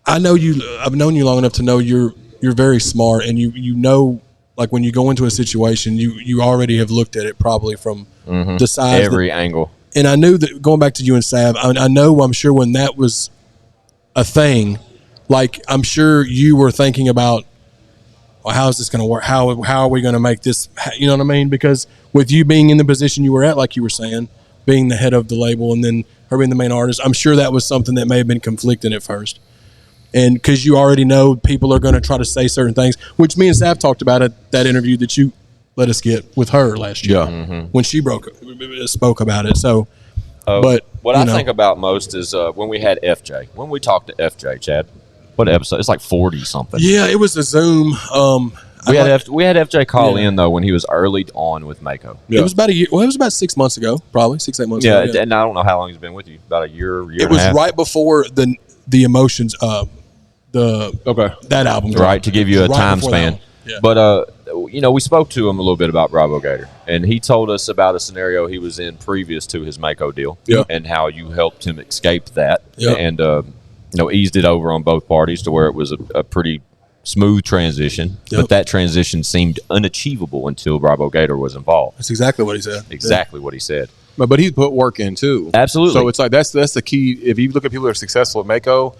[SPEAKER 5] I've known you long enough to know you're very smart, and you know, like when you go into a situation, you already have looked at it probably from the side.
[SPEAKER 2] Every angle.
[SPEAKER 5] And I knew that going back to you and Sav, I'm sure when that was a thing, like I'm sure you were thinking about, well, how is this going to work? How are we going to make this? You know what I mean? Because with you being in the position you were at, like you were saying, being the head of the label and then her being the main artist, I'm sure that was something that may have been conflicting at first. And because you already know people are going to try to say certain things, which me and Sav talked about at that interview that you let us get with her last year when she spoke about it. So, but
[SPEAKER 2] what I think about most is when we had FJ. When we talked to FJ, Chad, what episode? It's like 40 something.
[SPEAKER 5] Yeah, it was a Zoom.
[SPEAKER 2] We had FJ call in though when he was early on with Mako.
[SPEAKER 5] It was about a year. Well, it was about 6 months ago, probably 6-8 months ago.
[SPEAKER 2] Yeah, and I don't know how long he's been with you. About a year
[SPEAKER 5] It was right before the Emotions. That album,
[SPEAKER 2] right? To give you a time span.
[SPEAKER 5] Yeah.
[SPEAKER 2] But we spoke to him a little bit about Brabo Gator, and he told us about a scenario he was in previous to his Mako deal, and how you helped him escape that, and eased it over on both parties to where it was a pretty smooth transition. But that transition seemed unachievable until Brabo Gator was involved.
[SPEAKER 5] That's exactly what he said.
[SPEAKER 2] Exactly what he said.
[SPEAKER 4] But he's put work in too.
[SPEAKER 2] Absolutely.
[SPEAKER 4] So it's like that's the key. If you look at people that are successful at Mako,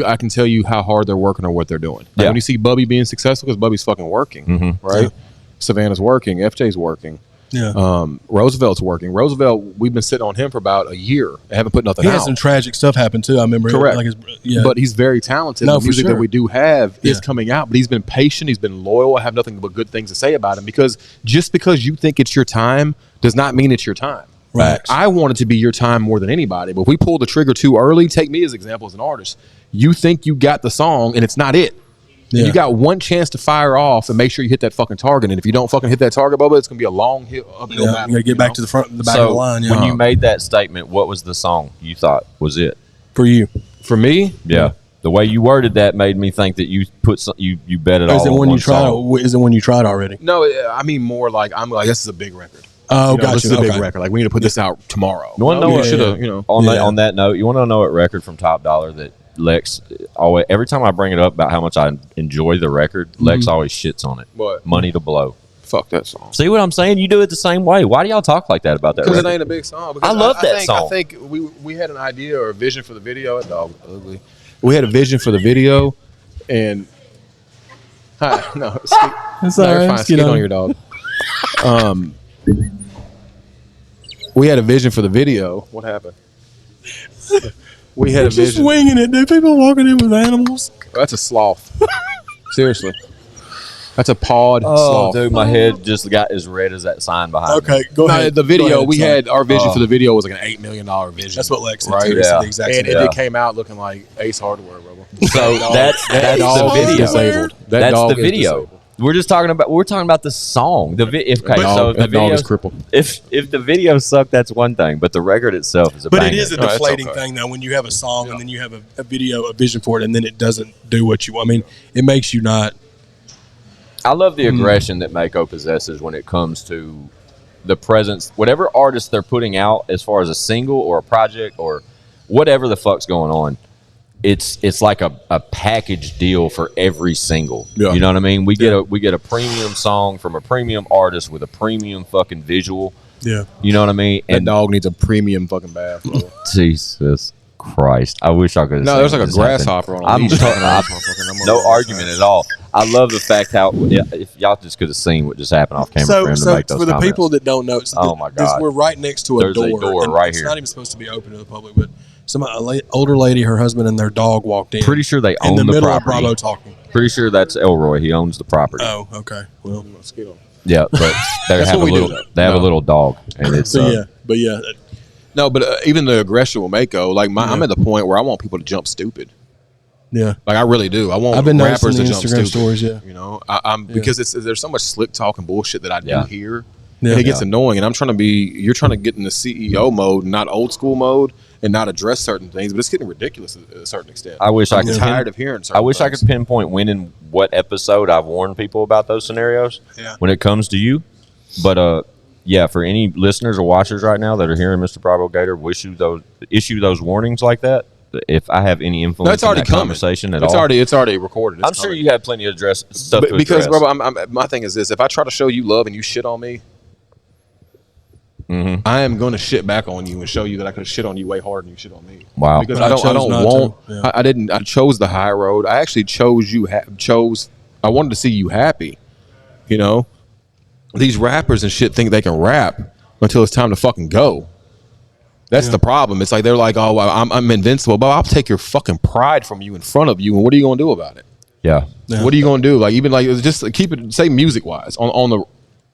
[SPEAKER 4] I can tell you how hard they're working or what they're doing. Like when you see Bubby being successful, because Bubby's fucking working, right? Savannah's working, FJ's working, Roosevelt's working. Roosevelt, we've been sitting on him for about a year. I haven't put nothing out.
[SPEAKER 5] He had some tragic stuff happen too. I remember.
[SPEAKER 4] Correct. But he's very talented. The music that we do have is coming out. But he's been patient. He's been loyal. I have nothing but good things to say about him, because just because you think it's your time does not mean it's your time.
[SPEAKER 5] Right.
[SPEAKER 4] I want it to be your time more than anybody. But if we pull the trigger too early, take me as an example as an artist. You think you got the song and it's not it. Yeah. You got one chance to fire off and make sure you hit that fucking target. And if you don't fucking hit that target, Bubba, it's going to be a long uphill battle.
[SPEAKER 5] You got to get back to the back of the line.
[SPEAKER 2] When you made that statement, what was the song you thought was it?
[SPEAKER 5] For you.
[SPEAKER 4] For me?
[SPEAKER 2] Yeah. The way you worded that made me think that you put you bet it all.
[SPEAKER 5] Is it
[SPEAKER 2] on
[SPEAKER 5] one you
[SPEAKER 2] one
[SPEAKER 5] tried?
[SPEAKER 2] song.
[SPEAKER 5] Is it one you tried already?
[SPEAKER 4] No, I mean more like I'm like, this is a big record.
[SPEAKER 5] Oh, gotcha.
[SPEAKER 4] This is a big record. Like, we need to put this out tomorrow.
[SPEAKER 2] You want to know on that note, you want to know what record from Top Dollar that Lex always, every time I bring it up about how much I enjoy the record, Lex always shits on it.
[SPEAKER 4] What?
[SPEAKER 2] Money to Blow.
[SPEAKER 4] Fuck that song.
[SPEAKER 2] See what I'm saying? You do it the same way. Why do y'all talk like that about that record?
[SPEAKER 4] Because it ain't a big song.
[SPEAKER 2] I love that song.
[SPEAKER 4] I think we had an idea or a vision for the video. That dog was ugly. We had a vision for the video, and no,
[SPEAKER 5] it's all right.
[SPEAKER 4] Fine. Skid on your dog. We had a vision for the video. What happened? We had a vision.
[SPEAKER 5] Just winging it, dude. People walking in with animals.
[SPEAKER 4] That's a sloth. Seriously. That's a pawed sloth.
[SPEAKER 2] Dude, my head just got as red as that sign behind me.
[SPEAKER 5] Okay, go ahead.
[SPEAKER 4] The video,
[SPEAKER 5] ahead,
[SPEAKER 4] we had our vision for the video was like an $8 million vision.
[SPEAKER 5] That's what Lex said.
[SPEAKER 4] Right?
[SPEAKER 5] Too.
[SPEAKER 2] Yeah.
[SPEAKER 5] The exact
[SPEAKER 4] And
[SPEAKER 5] same.
[SPEAKER 4] it came out looking like Ace Hardware, bro.
[SPEAKER 2] So that's
[SPEAKER 4] that
[SPEAKER 2] the
[SPEAKER 4] dog is
[SPEAKER 2] video.
[SPEAKER 4] disabled. That
[SPEAKER 2] That's
[SPEAKER 4] dog
[SPEAKER 2] the
[SPEAKER 4] is
[SPEAKER 2] video.
[SPEAKER 4] disabled.
[SPEAKER 2] We're talking about the song. So if the
[SPEAKER 4] Dog
[SPEAKER 2] video
[SPEAKER 4] is crippled.
[SPEAKER 2] if the video sucked, that's one thing, but the record itself is a
[SPEAKER 5] But
[SPEAKER 2] banger.
[SPEAKER 5] it is a
[SPEAKER 4] No, it's
[SPEAKER 5] deflating
[SPEAKER 4] okay.
[SPEAKER 5] thing, though, when you have a song and then you have a video, a vision for it, and then it doesn't do what you want. I mean, it makes you not.
[SPEAKER 2] I love the aggression that Mako possesses when it comes to the presence, whatever artist they're putting out as far as a single or a project or whatever the fuck's going on. It's like a package deal for every single.
[SPEAKER 4] Yeah.
[SPEAKER 2] You know what I mean? We get a premium song from a premium artist with a premium fucking visual.
[SPEAKER 5] Yeah.
[SPEAKER 2] You know what I mean?
[SPEAKER 4] That dog needs a premium fucking bath. Bro.
[SPEAKER 2] Jesus Christ. I wish I could have
[SPEAKER 4] No,
[SPEAKER 2] seen
[SPEAKER 4] there's like a
[SPEAKER 2] this happen.
[SPEAKER 4] grasshopper on a
[SPEAKER 2] I'm
[SPEAKER 4] leash.
[SPEAKER 2] no argument at all. I love the fact how if y'all just could have seen what just happened off camera for him to make those
[SPEAKER 5] for the
[SPEAKER 2] comments.
[SPEAKER 5] people that don't know,
[SPEAKER 2] Oh, my God.
[SPEAKER 5] we're right next to a
[SPEAKER 2] There's a
[SPEAKER 5] door.
[SPEAKER 2] door
[SPEAKER 5] and
[SPEAKER 2] right
[SPEAKER 5] it's
[SPEAKER 2] here.
[SPEAKER 5] not even supposed to be open to the public, but older lady, her husband, and their dog walked in.
[SPEAKER 2] Pretty sure they
[SPEAKER 5] in
[SPEAKER 2] own
[SPEAKER 5] the
[SPEAKER 2] the
[SPEAKER 5] middle
[SPEAKER 2] property.
[SPEAKER 5] of Brabo talking.
[SPEAKER 2] Pretty sure that's Elroy. He owns the property.
[SPEAKER 5] Oh, okay. Well,
[SPEAKER 2] Yeah, but they
[SPEAKER 4] That's
[SPEAKER 2] have a
[SPEAKER 4] what we do,
[SPEAKER 2] little.
[SPEAKER 4] though.
[SPEAKER 2] They have a little dog, and it's
[SPEAKER 5] so yeah.
[SPEAKER 4] No, but even the aggression will Mako. Like I'm at the point where I want people to jump stupid.
[SPEAKER 5] Yeah.
[SPEAKER 4] Like I really do. I want
[SPEAKER 5] I've been
[SPEAKER 4] rappers
[SPEAKER 5] noticing
[SPEAKER 4] to
[SPEAKER 5] the
[SPEAKER 4] jump
[SPEAKER 5] Instagram
[SPEAKER 4] stupid.
[SPEAKER 5] stories, yeah.
[SPEAKER 4] You know, I'm because there's so much slick talk and bullshit that I do
[SPEAKER 2] Yeah.
[SPEAKER 4] hear.
[SPEAKER 5] Yeah.
[SPEAKER 4] And it gets annoying, and I'm trying to be. You're trying to get in the CEO mode, not old school mode, and not address certain things. But it's getting ridiculous at a certain extent.
[SPEAKER 2] I wish I
[SPEAKER 4] I'm
[SPEAKER 2] could
[SPEAKER 4] tired of hearing.
[SPEAKER 2] I wish I
[SPEAKER 4] things.
[SPEAKER 2] could pinpoint when and what episode I've warned people about those scenarios.
[SPEAKER 5] Yeah.
[SPEAKER 2] When it comes to you, but yeah, for any listeners or watchers right now that are hearing Mr. Brabo Gator, issue those warnings like that. If I have any influence
[SPEAKER 4] No, it's already
[SPEAKER 2] in that
[SPEAKER 4] coming.
[SPEAKER 2] conversation at
[SPEAKER 4] It's
[SPEAKER 2] all,
[SPEAKER 4] already recorded. It's
[SPEAKER 2] I'm sure
[SPEAKER 4] coming.
[SPEAKER 2] you have plenty of stuff
[SPEAKER 4] But
[SPEAKER 2] to
[SPEAKER 4] because,
[SPEAKER 2] address.
[SPEAKER 4] bro, my thing is this: if I try to show you love and you shit on me, I am going to shit back on you and show you that I could shit on you way harder than you shit on me.
[SPEAKER 2] Wow.
[SPEAKER 4] Because
[SPEAKER 5] But I
[SPEAKER 4] I
[SPEAKER 5] chose
[SPEAKER 4] don't
[SPEAKER 5] not
[SPEAKER 4] want.
[SPEAKER 5] to. Yeah.
[SPEAKER 4] I didn't. I chose the high road. I actually chose you. I wanted to see you happy. You know, these rappers and shit think they can rap until it's time to fucking go. That's the problem. It's like they're like, oh, I'm invincible, but I'll take your fucking pride from you in front of you, and what are you going to do about it?
[SPEAKER 2] yeah.
[SPEAKER 5] Yeah.
[SPEAKER 4] What are you going to do? Like even like just keep it. Say music wise on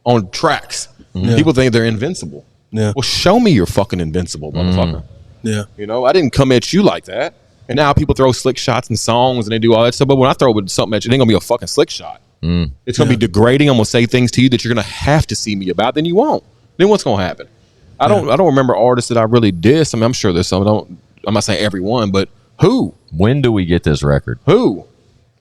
[SPEAKER 4] on tracks.
[SPEAKER 5] Yeah.
[SPEAKER 4] People think they're invincible.
[SPEAKER 5] Yeah.
[SPEAKER 4] Well, show me you're fucking invincible, motherfucker.
[SPEAKER 5] Yeah.
[SPEAKER 4] You know, I didn't come at you like that. And now people throw slick shots in songs and they do all that stuff. But when I throw something at you, it ain't gonna be a fucking slick shot. It's gonna be degrading. I'm gonna say things to you that you're gonna have to see me about. Then you won't. Then what's gonna happen? I don't remember artists that I really diss. I mean, I'm sure there's some. I'm not saying everyone, but who?
[SPEAKER 2] When do we get this record?
[SPEAKER 4] Who?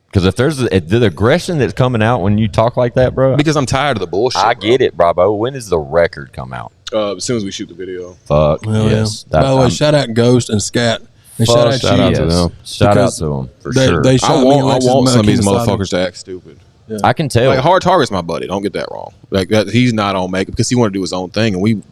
[SPEAKER 2] Because if there's the aggression that's coming out when you talk like that, bro.
[SPEAKER 4] Because I'm tired of the bullshit.
[SPEAKER 2] I get it, Brabo. When does the record come out?
[SPEAKER 4] As soon as we shoot the video.
[SPEAKER 2] Fuck
[SPEAKER 5] Well,
[SPEAKER 2] yes.
[SPEAKER 5] By the way, shout out Ghost and Scat. And shout out
[SPEAKER 2] Shout
[SPEAKER 5] you.
[SPEAKER 2] out to them. Shout out to them for sure.
[SPEAKER 5] They shot
[SPEAKER 4] I
[SPEAKER 5] me and
[SPEAKER 4] want
[SPEAKER 5] Alexis
[SPEAKER 4] some of these
[SPEAKER 5] Kemosabe.
[SPEAKER 4] motherfuckers to act stupid.
[SPEAKER 2] I can tell.
[SPEAKER 4] Like Hard Target's my buddy. Don't get that wrong. Like that, he's not on Mako because he wanted to do his own thing, and we,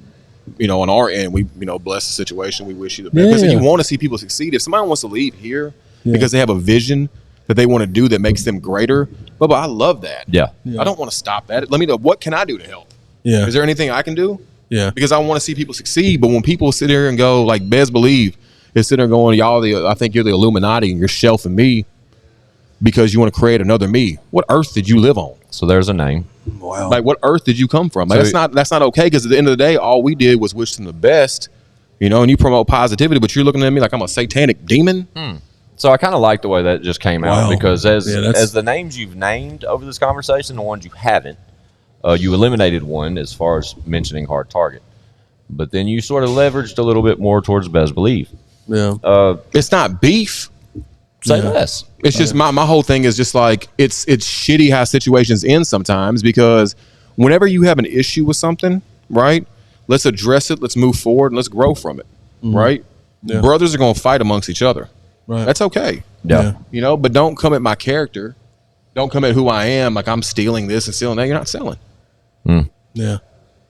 [SPEAKER 4] you know, on our end, we, you know, bless the situation. We wish you the best. Because
[SPEAKER 5] Yeah.
[SPEAKER 4] you want to see people succeed. If somebody wants to leave here because they have a vision that they want to do that makes them greater, but I love that.
[SPEAKER 2] Yeah.
[SPEAKER 4] I don't want to stop that. Let me know, what can I do to help?
[SPEAKER 5] Yeah.
[SPEAKER 4] Is there anything I can do?
[SPEAKER 5] Yeah.
[SPEAKER 4] Because I want to see people succeed. But when people sit here and go like Bez Believe is sitting there going, I think you're the Illuminati and you're shelving me because you want to create another me. What earth did you live on?
[SPEAKER 2] So there's a name.
[SPEAKER 5] Wow.
[SPEAKER 4] Like, what earth did you come from? Like,
[SPEAKER 2] So
[SPEAKER 4] that's not okay. Because at the end of the day, all we did was wish them the best, you know. And you promote positivity, but you're looking at me like I'm a satanic demon.
[SPEAKER 2] So I kind of like the way that just came out
[SPEAKER 5] Wow.
[SPEAKER 2] because
[SPEAKER 5] Yeah, that's-
[SPEAKER 2] as the names you've named over this conversation, the ones you haven't, you eliminated one as far as mentioning Hard Target, but then you sort of leveraged a little bit more towards Bez Believe.
[SPEAKER 5] Yeah.
[SPEAKER 4] It's not beef.
[SPEAKER 2] Say less.
[SPEAKER 4] It's just my whole thing is just like it's shitty how situations end sometimes, because whenever you have an issue with something, right? Let's address it. Let's move forward and let's grow from it, right?
[SPEAKER 5] Yeah.
[SPEAKER 4] Brothers are going to fight amongst each other.
[SPEAKER 5] Right.
[SPEAKER 4] That's okay.
[SPEAKER 2] Yeah.
[SPEAKER 4] You know, but don't come at my character. Don't come at who I am. Like I'm stealing this and stealing that. You're not selling.
[SPEAKER 5] Yeah.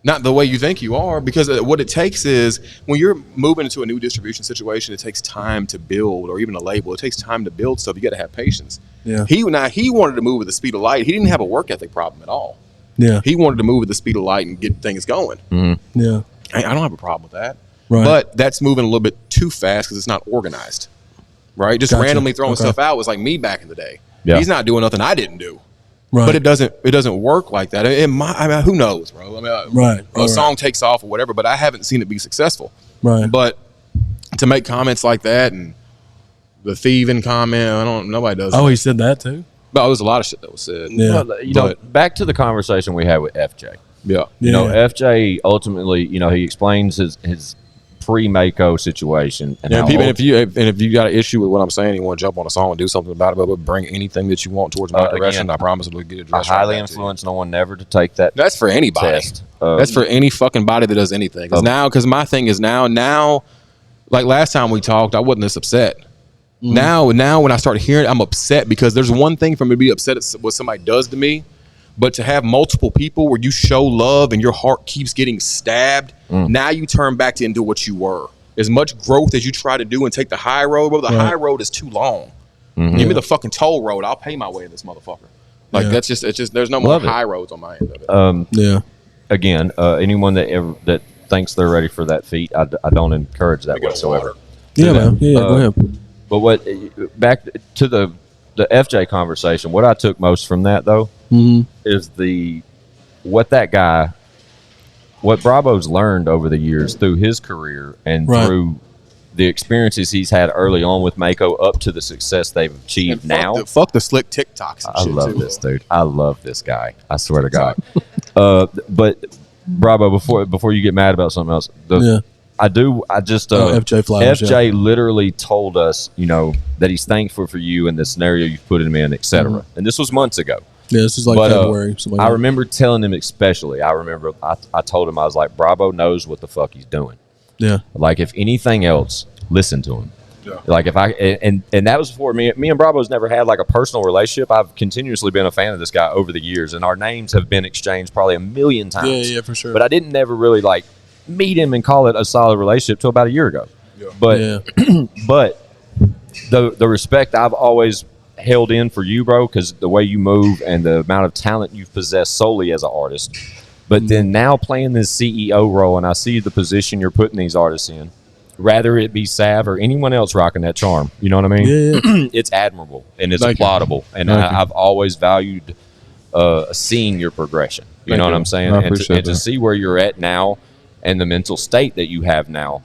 [SPEAKER 4] Not the way you think you are, because what it takes is when you're moving into a new distribution situation, it takes time to build, or even a label. It takes time to build stuff. You got to have patience.
[SPEAKER 5] Yeah.
[SPEAKER 4] He wanted to move with the speed of light. He didn't have a work ethic problem at all.
[SPEAKER 5] Yeah.
[SPEAKER 4] He wanted to move with the speed of light and get things going.
[SPEAKER 5] Yeah.
[SPEAKER 4] I don't have a problem with that.
[SPEAKER 5] Right.
[SPEAKER 4] But that's moving a little bit too fast because it's not organized. Right? Just
[SPEAKER 5] Gotcha.
[SPEAKER 4] randomly throwing
[SPEAKER 5] Okay.
[SPEAKER 4] stuff out was like me back in the day.
[SPEAKER 2] Yeah.
[SPEAKER 4] He's not doing nothing I didn't do.
[SPEAKER 5] Right.
[SPEAKER 4] But it doesn't work like that. I mean, who knows, bro? I mean,
[SPEAKER 5] Right.
[SPEAKER 4] a song takes off or whatever, but I haven't seen it be successful.
[SPEAKER 5] Right.
[SPEAKER 4] But to make comments like that and the thieving comment, nobody does.
[SPEAKER 5] Oh,
[SPEAKER 4] that.
[SPEAKER 5] he said that too?
[SPEAKER 4] No, there's a lot of shit that was said.
[SPEAKER 5] Yeah.
[SPEAKER 2] Well, you know, back to the conversation we had with FJ.
[SPEAKER 4] Yeah.
[SPEAKER 2] You know,
[SPEAKER 5] Yeah.
[SPEAKER 2] FJ ultimately, you know, he explains his pre-Mako situation, and
[SPEAKER 4] Yeah,
[SPEAKER 2] how
[SPEAKER 4] people, if you got an issue with what I'm saying, you want to jump on a song and do something about it, but bring anything that you want towards my direction.
[SPEAKER 2] again,
[SPEAKER 4] I promise it'll get
[SPEAKER 2] I
[SPEAKER 4] addressed.
[SPEAKER 2] highly
[SPEAKER 4] right back to you.
[SPEAKER 2] influence no one never to take that
[SPEAKER 4] That's for anybody.
[SPEAKER 2] test.
[SPEAKER 4] That's for any fucking body that does anything. Because my thing is now, like last time we talked, I wasn't this upset. Now when I start hearing it, I'm upset, because there's one thing for me to be upset at what somebody does to me, but to have multiple people where you show love and your heart keeps getting stabbed, now you turn back into what you were. As much growth as you try to do and take the high road, but the high road is too long. Give me the fucking toll road. I'll pay my way in this motherfucker. Like it's just there's no more
[SPEAKER 2] Love it.
[SPEAKER 4] high roads on my end of it.
[SPEAKER 5] Yeah.
[SPEAKER 2] Again, anyone that thinks they're ready for that feat, I don't encourage that
[SPEAKER 4] got
[SPEAKER 2] whatsoever.
[SPEAKER 4] water.
[SPEAKER 5] Yeah, man. Yeah, go ahead.
[SPEAKER 2] But what back to the FJ conversation, what I took most from that though is what Brabo's learned over the years through his career and
[SPEAKER 5] Right.
[SPEAKER 2] through the experiences he's had early on with Mako up to the success they've achieved
[SPEAKER 4] And
[SPEAKER 2] now.
[SPEAKER 4] fuck the slick TikToks and
[SPEAKER 2] I
[SPEAKER 4] shit
[SPEAKER 2] love
[SPEAKER 4] too.
[SPEAKER 2] this dude. I love this guy. I swear to God. But Bravo, before you get mad about something else,
[SPEAKER 5] FJ Flowers,
[SPEAKER 2] FJ literally told us, you know, that he's thankful for you and the scenario you've put him in, etc. And this was months ago.
[SPEAKER 5] Yeah, this is like
[SPEAKER 2] But,
[SPEAKER 5] February. something like
[SPEAKER 2] I
[SPEAKER 5] that.
[SPEAKER 2] remember telling him, especially, I told him, I was like, Brabo knows what the fuck he's doing.
[SPEAKER 5] Yeah.
[SPEAKER 2] Like, if anything else, listen to him.
[SPEAKER 4] Yeah.
[SPEAKER 2] Like, if I and that was before me and Brabo's never had like a personal relationship. I've continuously been a fan of this guy over the years, and our names have been exchanged probably a million times.
[SPEAKER 5] Yeah, for sure.
[SPEAKER 2] But I didn't never really like meet him and call it a solid relationship till about a year ago.
[SPEAKER 4] Yeah.
[SPEAKER 2] But
[SPEAKER 5] yeah.
[SPEAKER 2] but the respect I've always held in for you, bro, because the way you move and the amount of talent you've possessed solely as an artist. But then now playing this CEO role, and I see the position you're putting these artists in, rather it be Sav or anyone else rocking that charm. You know what I mean?
[SPEAKER 5] Yeah.
[SPEAKER 2] It's admirable and it's
[SPEAKER 4] Thank you.
[SPEAKER 2] applaudable. And
[SPEAKER 5] Thank you.
[SPEAKER 2] I've always valued seeing your progression. You know what I'm saying?
[SPEAKER 4] I
[SPEAKER 2] And
[SPEAKER 4] appreciate
[SPEAKER 2] to
[SPEAKER 4] that.
[SPEAKER 2] see where you're at now and the mental state that you have now,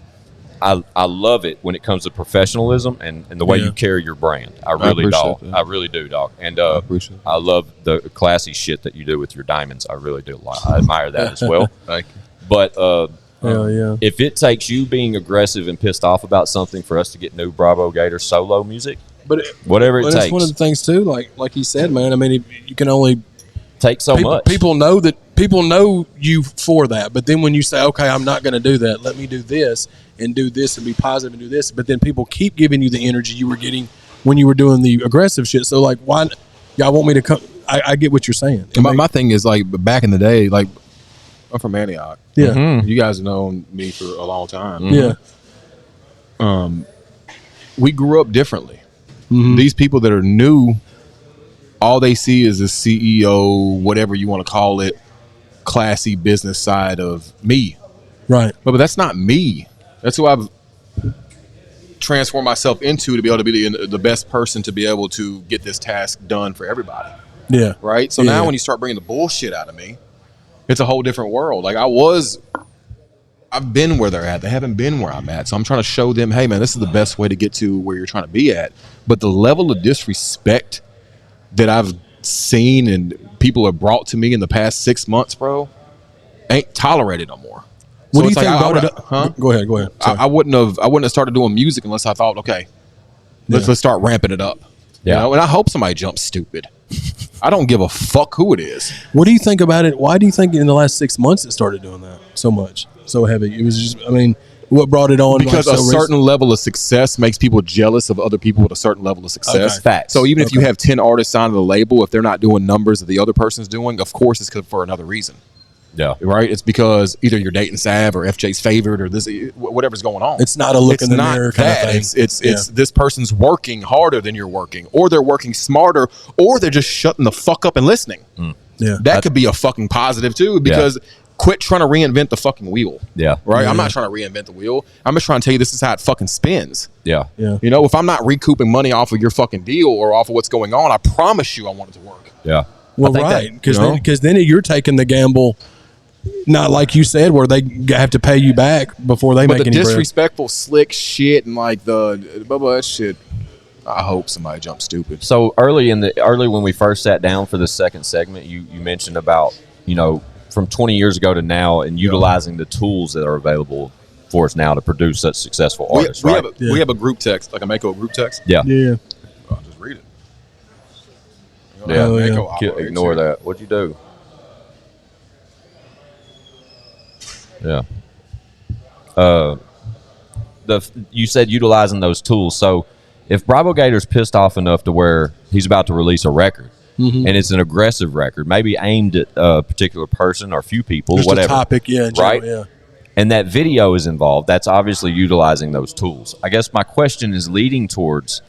[SPEAKER 2] I love it when it comes to professionalism and the way you carry your brand. I really
[SPEAKER 4] appreciate
[SPEAKER 2] do.
[SPEAKER 4] that.
[SPEAKER 2] I really do, dog. And
[SPEAKER 4] appreciate that.
[SPEAKER 2] I love the classy shit that you do with your diamonds. I really do. I admire that as well.
[SPEAKER 4] Thank you.
[SPEAKER 2] But
[SPEAKER 5] Hell yeah.
[SPEAKER 2] if it takes you being aggressive and pissed off about something for us to get new Bravo Gator solo music,
[SPEAKER 5] But
[SPEAKER 2] whatever it
[SPEAKER 5] but
[SPEAKER 2] takes,
[SPEAKER 5] it's one of the things too. Like he said, man. I mean, you can only
[SPEAKER 2] take so much.
[SPEAKER 5] People know you for that. But then when you say, okay, I'm not going to do that. Let me do this and be positive and do this. But then people keep giving you the energy you were getting when you were doing the aggressive shit. So like, why y'all want me to come? I get what you're saying.
[SPEAKER 4] My thing is like back in the day, like I'm from Antioch.
[SPEAKER 5] Yeah.
[SPEAKER 2] Mm-hmm.
[SPEAKER 4] You guys have known me for a long time.
[SPEAKER 5] Yeah.
[SPEAKER 4] We grew up differently.
[SPEAKER 5] Mm-hmm.
[SPEAKER 4] These people that are new, all they see is the CEO, whatever you want to call it, classy business side of me.
[SPEAKER 5] Right.
[SPEAKER 4] But that's not me. That's who I've transformed myself into to be able to be the best person to be able to get this task done for everybody.
[SPEAKER 5] Yeah.
[SPEAKER 4] Right. So now when you start bringing the bullshit out of me, it's a whole different world. Like I've been where they're at. They haven't been where I'm at. So I'm trying to show them, hey man, this is the best way to get to where you're trying to be at. But the level of disrespect that I've seen and people have brought to me in the past 6 months, bro, ain't tolerated no more.
[SPEAKER 5] What
[SPEAKER 4] So
[SPEAKER 5] do you
[SPEAKER 4] it's
[SPEAKER 5] think
[SPEAKER 4] like,
[SPEAKER 5] brought it up?
[SPEAKER 4] Huh?
[SPEAKER 5] Go ahead. Sorry.
[SPEAKER 4] I wouldn't have started doing music unless I thought, okay, let's start ramping it up.
[SPEAKER 2] Yeah.
[SPEAKER 4] You know? And I hope somebody jumps stupid. I don't give a fuck who it is.
[SPEAKER 5] What do you think about it? Why do you think in the last 6 months it started doing that so much, so heavy? It was just, I mean, what brought it on?
[SPEAKER 4] Because
[SPEAKER 5] like,
[SPEAKER 4] a certain level of success makes people jealous of other people with a certain level of success.
[SPEAKER 5] Okay.
[SPEAKER 2] Facts.
[SPEAKER 4] So even if you have 10 artists signed to the label, if they're not doing numbers that the other person's doing, of course it's for another reason.
[SPEAKER 2] Yeah.
[SPEAKER 4] Right? It's because either you're dating Sav or FJ's favorite or this, whatever's going on.
[SPEAKER 5] It's not a look
[SPEAKER 4] It's
[SPEAKER 5] in the
[SPEAKER 4] not
[SPEAKER 5] mirror kind
[SPEAKER 4] that.
[SPEAKER 5] of thing.
[SPEAKER 4] It's this person's working harder than you're working, or they're working smarter, or they're just shutting the fuck up and listening.
[SPEAKER 5] Yeah.
[SPEAKER 4] That could be a fucking positive too, because quit trying to reinvent the fucking wheel.
[SPEAKER 2] Yeah.
[SPEAKER 4] Right?
[SPEAKER 5] Yeah.
[SPEAKER 4] I'm not trying to reinvent the wheel. I'm just trying to tell you this is how it fucking spins.
[SPEAKER 2] Yeah.
[SPEAKER 5] Yeah.
[SPEAKER 4] You know, if I'm not recouping money off of your fucking deal or off of what's going on, I promise you I want it to work.
[SPEAKER 2] Yeah.
[SPEAKER 5] Well,
[SPEAKER 2] I think
[SPEAKER 5] right,
[SPEAKER 2] that,
[SPEAKER 5] because then you're taking the gamble, not like you said, where they have to pay you back before they
[SPEAKER 4] But
[SPEAKER 5] make
[SPEAKER 4] the
[SPEAKER 5] any bread.
[SPEAKER 4] disrespectful, slick shit and like the blah, blah, shit, I hope somebody jumps stupid.
[SPEAKER 2] So early when we first sat down for the second segment, you mentioned about, you know, from 20 years ago to now and utilizing the tools that are available for us now to produce such successful artists, right?
[SPEAKER 4] We have a group text, like a Mako group text.
[SPEAKER 2] Yeah.
[SPEAKER 5] Yeah.
[SPEAKER 4] I'll just read it.
[SPEAKER 2] Yeah.
[SPEAKER 5] Oh, yeah.
[SPEAKER 4] Mako operates
[SPEAKER 2] Ignore
[SPEAKER 4] here.
[SPEAKER 2] that. What'd you do? Yeah. You said utilizing those tools. So if Brabo Gator's pissed off enough to where he's about to release a record, and it's an aggressive record, maybe aimed at a particular person or a few people,
[SPEAKER 5] Just
[SPEAKER 2] whatever,
[SPEAKER 5] a topic, yeah, in general,
[SPEAKER 2] right?
[SPEAKER 5] yeah.
[SPEAKER 2] And that video is involved, that's obviously utilizing those tools. I guess my question is leading towards,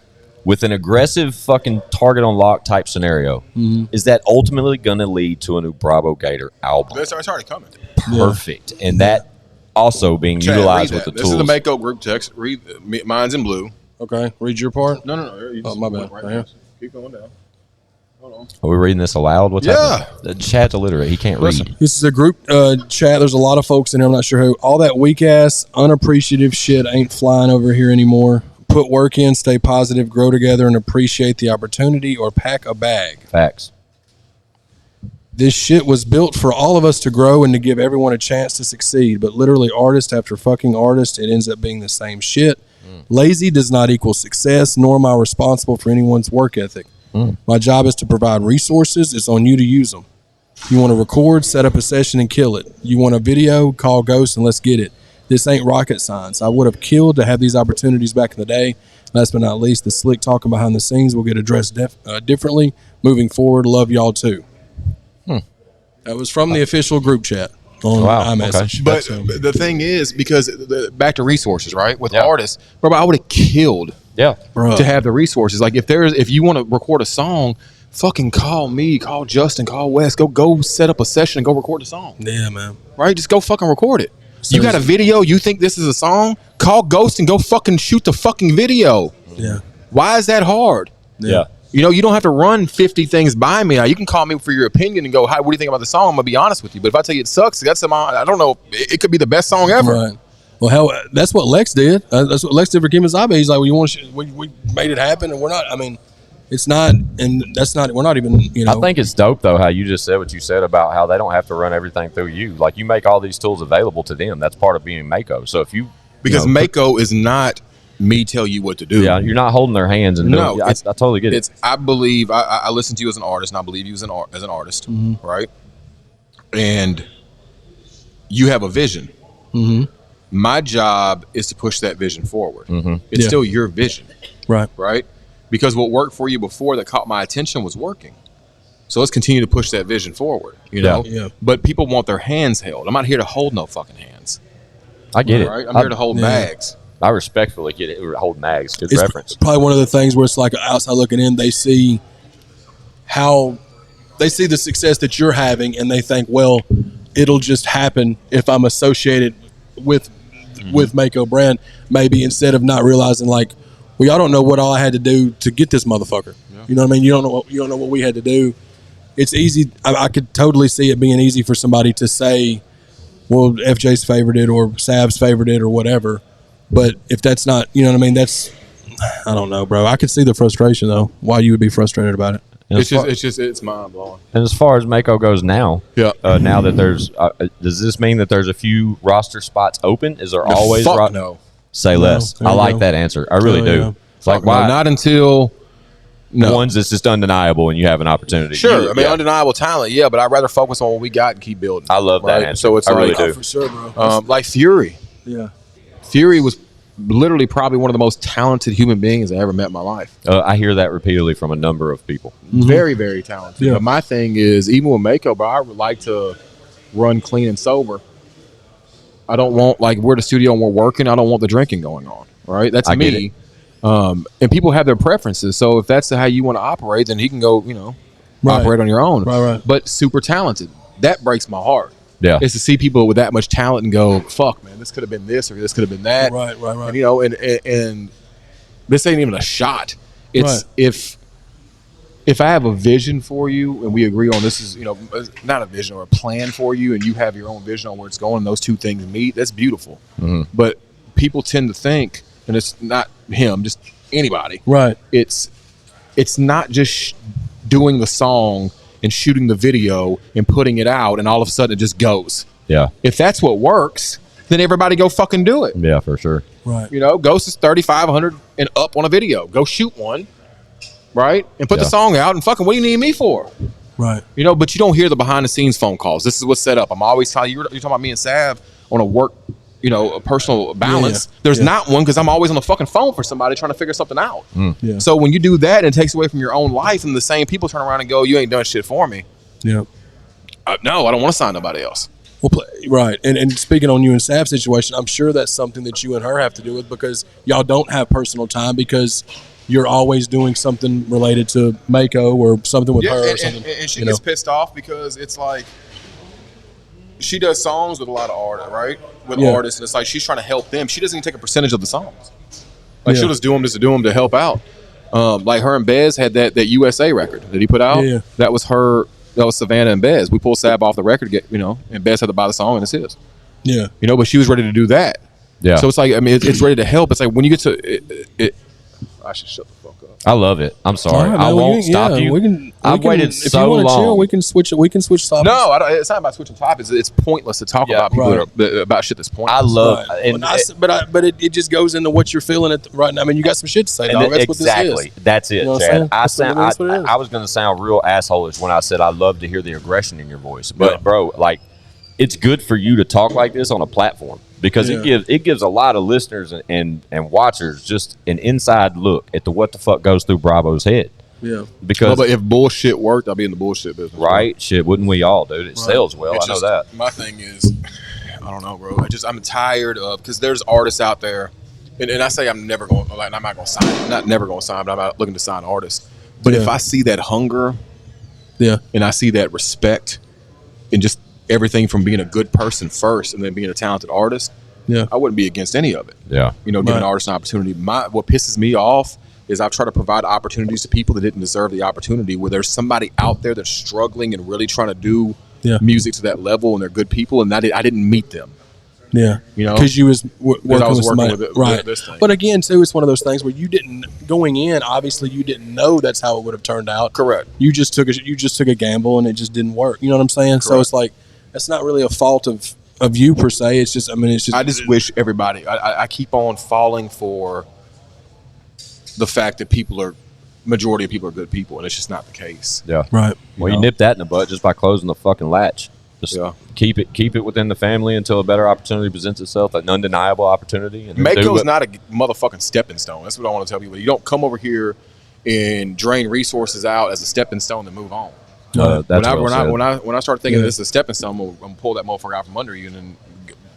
[SPEAKER 2] with an aggressive fucking target on lock type scenario, is that ultimately going to lead to a new Brabo Gator album?
[SPEAKER 4] It's already coming.
[SPEAKER 2] Perfect. And that also being
[SPEAKER 4] Chad,
[SPEAKER 2] utilized
[SPEAKER 4] read
[SPEAKER 2] with the
[SPEAKER 4] that.
[SPEAKER 2] tools.
[SPEAKER 4] This is the Mako group text. Read mine's in blue.
[SPEAKER 5] Okay, read your part.
[SPEAKER 4] No. You just
[SPEAKER 5] my bad.
[SPEAKER 4] went
[SPEAKER 5] Right here.
[SPEAKER 4] past it. Keep going down. Hold on.
[SPEAKER 2] Are we reading this aloud? What's
[SPEAKER 4] Yeah.
[SPEAKER 2] happening? Chad's illiterate. He can't
[SPEAKER 4] Listen.
[SPEAKER 2] read.
[SPEAKER 5] This is a group chat. There's a lot of folks in there. I'm not sure who. All that weak ass, unappreciative shit ain't flying over here anymore. Put work in, stay positive, grow together, and appreciate the opportunity, or pack a bag.
[SPEAKER 2] Facts.
[SPEAKER 5] This shit was built for all of us to grow and to give everyone a chance to succeed. But literally, artist after fucking artist, it ends up being the same shit. Lazy does not equal success, nor am I responsible for anyone's work ethic. My job is to provide resources. It's on you to use them. You want to record, set up a session and kill it. You want a video, call Ghost and let's get it. This ain't rocket science. I would have killed to have these opportunities back in the day. Last but not least, the slick talking behind the scenes will get addressed differently moving forward. Love y'all too. That was from the official group chat on iMessage.
[SPEAKER 4] But
[SPEAKER 5] So,
[SPEAKER 4] the thing is, because back to resources, right? With
[SPEAKER 2] Yeah.
[SPEAKER 4] artists, bro, I would have killed
[SPEAKER 2] Yeah.
[SPEAKER 5] bruh,
[SPEAKER 4] to have the resources. Like if you want to record a song, fucking call me, call Justin, call Wes, go set up a session and go record the song.
[SPEAKER 5] yeah, man.
[SPEAKER 4] Right? Just go fucking record it.
[SPEAKER 5] So
[SPEAKER 4] you got a video, you think this is a song? Call Ghost and go fucking shoot the fucking video.
[SPEAKER 5] Yeah.
[SPEAKER 4] Why is that hard?
[SPEAKER 2] Yeah.
[SPEAKER 4] You know, you don't have to run 50 things by me. Now, you can call me for your opinion and go, "Hi, what do you think about the song?" I'm gonna be honest with you. But if I tell you it sucks, that's some. I don't know. It could be the best song ever.
[SPEAKER 5] Right. Well, hell, that's what Lex did. That's what Lex did for Kemosabe. He's like, well, you want we made it happen, and we're not. I mean, it's not, and that's not. We're not even. You know.
[SPEAKER 2] I think it's dope though how you just said what you said about how they don't have to run everything through you. Like you make all these tools available to them. That's part of being Mako. So if you
[SPEAKER 4] Because Mako is not me tell you what to do.
[SPEAKER 2] yeah, you're not holding their hands and
[SPEAKER 4] No,
[SPEAKER 2] I totally get it.
[SPEAKER 4] I believe I listen to you as an artist, and I believe you as an artist, right? And you have a vision.
[SPEAKER 5] Mm-hmm.
[SPEAKER 4] My job is to push that vision forward.
[SPEAKER 2] Mm-hmm.
[SPEAKER 4] It's still your vision,
[SPEAKER 5] Right.
[SPEAKER 4] right? Because what worked for you before that caught my attention was working. So let's continue to push that vision forward. You know,
[SPEAKER 5] Yeah.
[SPEAKER 4] But people want their hands held. I'm not here to hold no fucking hands.
[SPEAKER 2] I get
[SPEAKER 4] Right?
[SPEAKER 2] it.
[SPEAKER 4] I'm here to hold bags.
[SPEAKER 2] I respectfully get it. We're holding mags. Good
[SPEAKER 5] It's
[SPEAKER 2] reference.
[SPEAKER 5] probably one of the things where it's like outside looking in, they see the success that you're having, and they think, well, it'll just happen if I'm associated with Mako brand. Maybe instead of not realizing, like, well, y'all don't know what all I had to do to get this motherfucker. Yeah. You know what I mean? You don't know what we had to do. It's easy. I could totally see it being easy for somebody to say, well, FJ's favored it or Sab's favored it or whatever. But if that's not, you know what I mean? I don't know, bro. I could see the frustration though. Why you would be frustrated about it?
[SPEAKER 4] It's mind blowing.
[SPEAKER 2] And as far as Mako goes now, now that there's, does this mean that there's a few roster spots open? Is there always?
[SPEAKER 4] No.
[SPEAKER 2] Say less. I like that answer. I really do.
[SPEAKER 5] Yeah.
[SPEAKER 2] It's like why
[SPEAKER 4] not until
[SPEAKER 2] ones that's just undeniable and you have an opportunity.
[SPEAKER 4] Sure, I mean undeniable talent, but I'd rather focus on what we got and keep building.
[SPEAKER 2] I love that answer.
[SPEAKER 4] So it's
[SPEAKER 2] I really
[SPEAKER 4] like,
[SPEAKER 2] do.
[SPEAKER 5] For sure, bro.
[SPEAKER 4] Like Fury.
[SPEAKER 5] Yeah.
[SPEAKER 4] Fury was literally probably one of the most talented human beings I ever met in my life.
[SPEAKER 2] I hear that repeatedly from a number of people.
[SPEAKER 4] Very, very talented.
[SPEAKER 5] Yeah.
[SPEAKER 4] But my thing is, even with Mako, bro, I would like to run clean and sober. I don't want, like, we're at the studio and we're working, I don't want the drinking going on, right? That's
[SPEAKER 2] I get
[SPEAKER 4] me. And people have their preferences. So if that's how you want to operate, then he can go, operate on your own.
[SPEAKER 5] Right.
[SPEAKER 4] But super talented. That breaks my heart.
[SPEAKER 2] Yeah.
[SPEAKER 4] Is to see people with that much talent and go, fuck, man, this could have been this or this could have been that.
[SPEAKER 5] Right.
[SPEAKER 4] And, and this ain't even a shot. It's if I have a vision for you and we agree on this is, not a vision or a plan for you and you have your own vision on where it's going and those two things meet, that's beautiful.
[SPEAKER 2] Mm-hmm.
[SPEAKER 4] But people tend to think, and it's not him, just anybody.
[SPEAKER 5] Right.
[SPEAKER 4] It's not just doing the song and shooting the video and putting it out and all of a sudden it just goes.
[SPEAKER 2] Yeah.
[SPEAKER 4] If that's what works, then everybody go fucking do it.
[SPEAKER 2] Yeah, for sure.
[SPEAKER 5] Right.
[SPEAKER 4] Ghost is 3,500 and up on a video. Go shoot one, right? And put the song out and fucking what do you need me for?
[SPEAKER 5] Right.
[SPEAKER 4] But you don't hear the behind the scenes phone calls. This is what's set up. I'm always telling you, you're talking about me and Sav on a work, a personal balance.
[SPEAKER 5] Yeah.
[SPEAKER 4] There's not one because I'm always on the fucking phone for somebody trying to figure something out.
[SPEAKER 5] Yeah.
[SPEAKER 4] So when you do that, it takes away from your own life and the same people turn around and go, you ain't done shit for me.
[SPEAKER 5] Yeah.
[SPEAKER 4] No, I don't want to sign nobody else.
[SPEAKER 5] Well, right. And speaking on you and Sav's situation, I'm sure that's something that you and her have to do with because y'all don't have personal time because you're always doing something related to Mako or something with her or something.
[SPEAKER 4] And she gets pissed off because it's like she does songs with a lot of artists, right? With artists, and it's like she's trying to help them. She doesn't even take a percentage of the songs. Like she'll just do them just to do them to help out. Like her and Bez had that USA record that he put out.
[SPEAKER 5] Yeah.
[SPEAKER 4] That was her. That was Savannah and Bez. We pulled Sab off the record, and Bez had to buy the song, and it's his.
[SPEAKER 5] Yeah.
[SPEAKER 4] But she was ready to do that.
[SPEAKER 2] Yeah.
[SPEAKER 4] So it's like, I mean, it's ready to help. It's like when you get to it. I should shut the fuck up.
[SPEAKER 2] I love it. I'm sorry.
[SPEAKER 5] Right,
[SPEAKER 2] I won't stop you. I've waited
[SPEAKER 5] if
[SPEAKER 2] so
[SPEAKER 5] you wanna
[SPEAKER 2] long.
[SPEAKER 5] Chill, we can switch topics.
[SPEAKER 4] No, it's not about switching topics. It's pointless to talk about people about shit that's pointless.
[SPEAKER 2] I love
[SPEAKER 5] but it just goes into what you're feeling right now. I mean, you got some shit to say, dog. That's what this is.
[SPEAKER 2] That's it,
[SPEAKER 5] You know what
[SPEAKER 2] Chad.
[SPEAKER 5] I'm saying?
[SPEAKER 2] I was going to sound real assholish when I said I love to hear the aggression in your voice. But, bro, like, it's good for you to talk like this on a platform because it gives a lot of listeners and watchers just an inside look at what the fuck goes through Brabo's head.
[SPEAKER 5] Yeah.
[SPEAKER 2] Because
[SPEAKER 4] but if bullshit worked, I'd be in the bullshit business.
[SPEAKER 2] Right? Shit, wouldn't we all, dude? It sells well. I know that.
[SPEAKER 4] My thing is, I don't know, bro. I'm tired of, because there's artists out there, and I say I'm never going, like, I'm not going to sign, not never going to sign, but I'm not looking to sign artists. But if I see that hunger, and I see that respect, and just everything from being a good person first, and then being a talented artist, I wouldn't be against any of it.
[SPEAKER 2] Yeah.
[SPEAKER 4] Giving artists an opportunity. What pisses me off is I've tried to provide opportunities to people that didn't deserve the opportunity, where there's somebody out there that's struggling and really trying to do music to that level, and they're good people, and I didn't meet them.
[SPEAKER 5] Yeah,
[SPEAKER 4] you know,
[SPEAKER 5] because you was working with somebody,
[SPEAKER 4] with
[SPEAKER 5] right?
[SPEAKER 4] This thing.
[SPEAKER 5] But again, too, it's one of those things where you didn't going in. Obviously, you didn't know that's how it would have turned out.
[SPEAKER 4] Correct.
[SPEAKER 5] You just took a gamble, and it just didn't work. You know what I'm saying? Correct. So it's like that's not really a fault of you per se. It's just, I mean, it's just.
[SPEAKER 4] I just wish everybody. I keep on falling for the fact that majority of people are good people, and it's just not the case.
[SPEAKER 2] Yeah.
[SPEAKER 5] Right.
[SPEAKER 2] Well, you nip that in the butt just by closing the fucking latch. Just keep it within the family until a better opportunity presents itself, an undeniable opportunity. And
[SPEAKER 4] Mako's not a motherfucking stepping stone. That's what I want to tell people. You don't come over here and drain resources out as a stepping stone and move on. When I start thinking this is a stepping stone, I'm gonna pull that motherfucker out from under you and then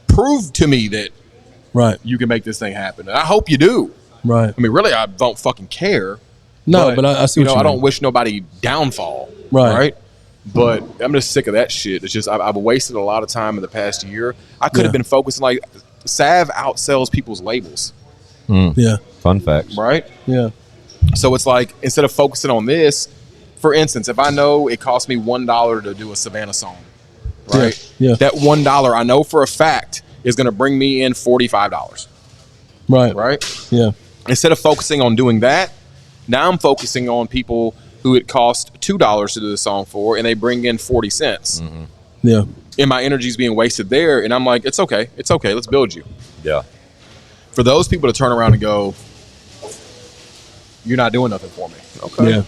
[SPEAKER 4] prove to me that you can make this thing happen. And I hope you do.
[SPEAKER 5] Right.
[SPEAKER 4] I mean, really, I don't fucking care.
[SPEAKER 5] No, but I see what you mean.
[SPEAKER 4] I don't wish nobody downfall. Right. But I'm just sick of that shit. It's just I've wasted a lot of time in the past year. I could have been focusing, like, Sav outsells people's labels.
[SPEAKER 5] Yeah.
[SPEAKER 2] Fun facts.
[SPEAKER 4] Right?
[SPEAKER 5] Yeah.
[SPEAKER 4] So it's like, instead of focusing on this, for instance, if I know it cost me $1 to do a Savannah song, right?
[SPEAKER 5] Yeah.
[SPEAKER 4] That $1 I know for a fact is going to bring me in $45.
[SPEAKER 5] Right.
[SPEAKER 4] Right?
[SPEAKER 5] Yeah.
[SPEAKER 4] Instead of focusing on doing that, now I'm focusing on people who it cost $2 to do the song for, and they bring in 40 cents.
[SPEAKER 2] Mm-hmm.
[SPEAKER 5] Yeah.
[SPEAKER 4] And my energy's being wasted there, and I'm like, it's okay, let's build you.
[SPEAKER 2] Yeah.
[SPEAKER 4] For those people to turn around and go, you're not doing nothing for me. Okay.
[SPEAKER 5] Yeah.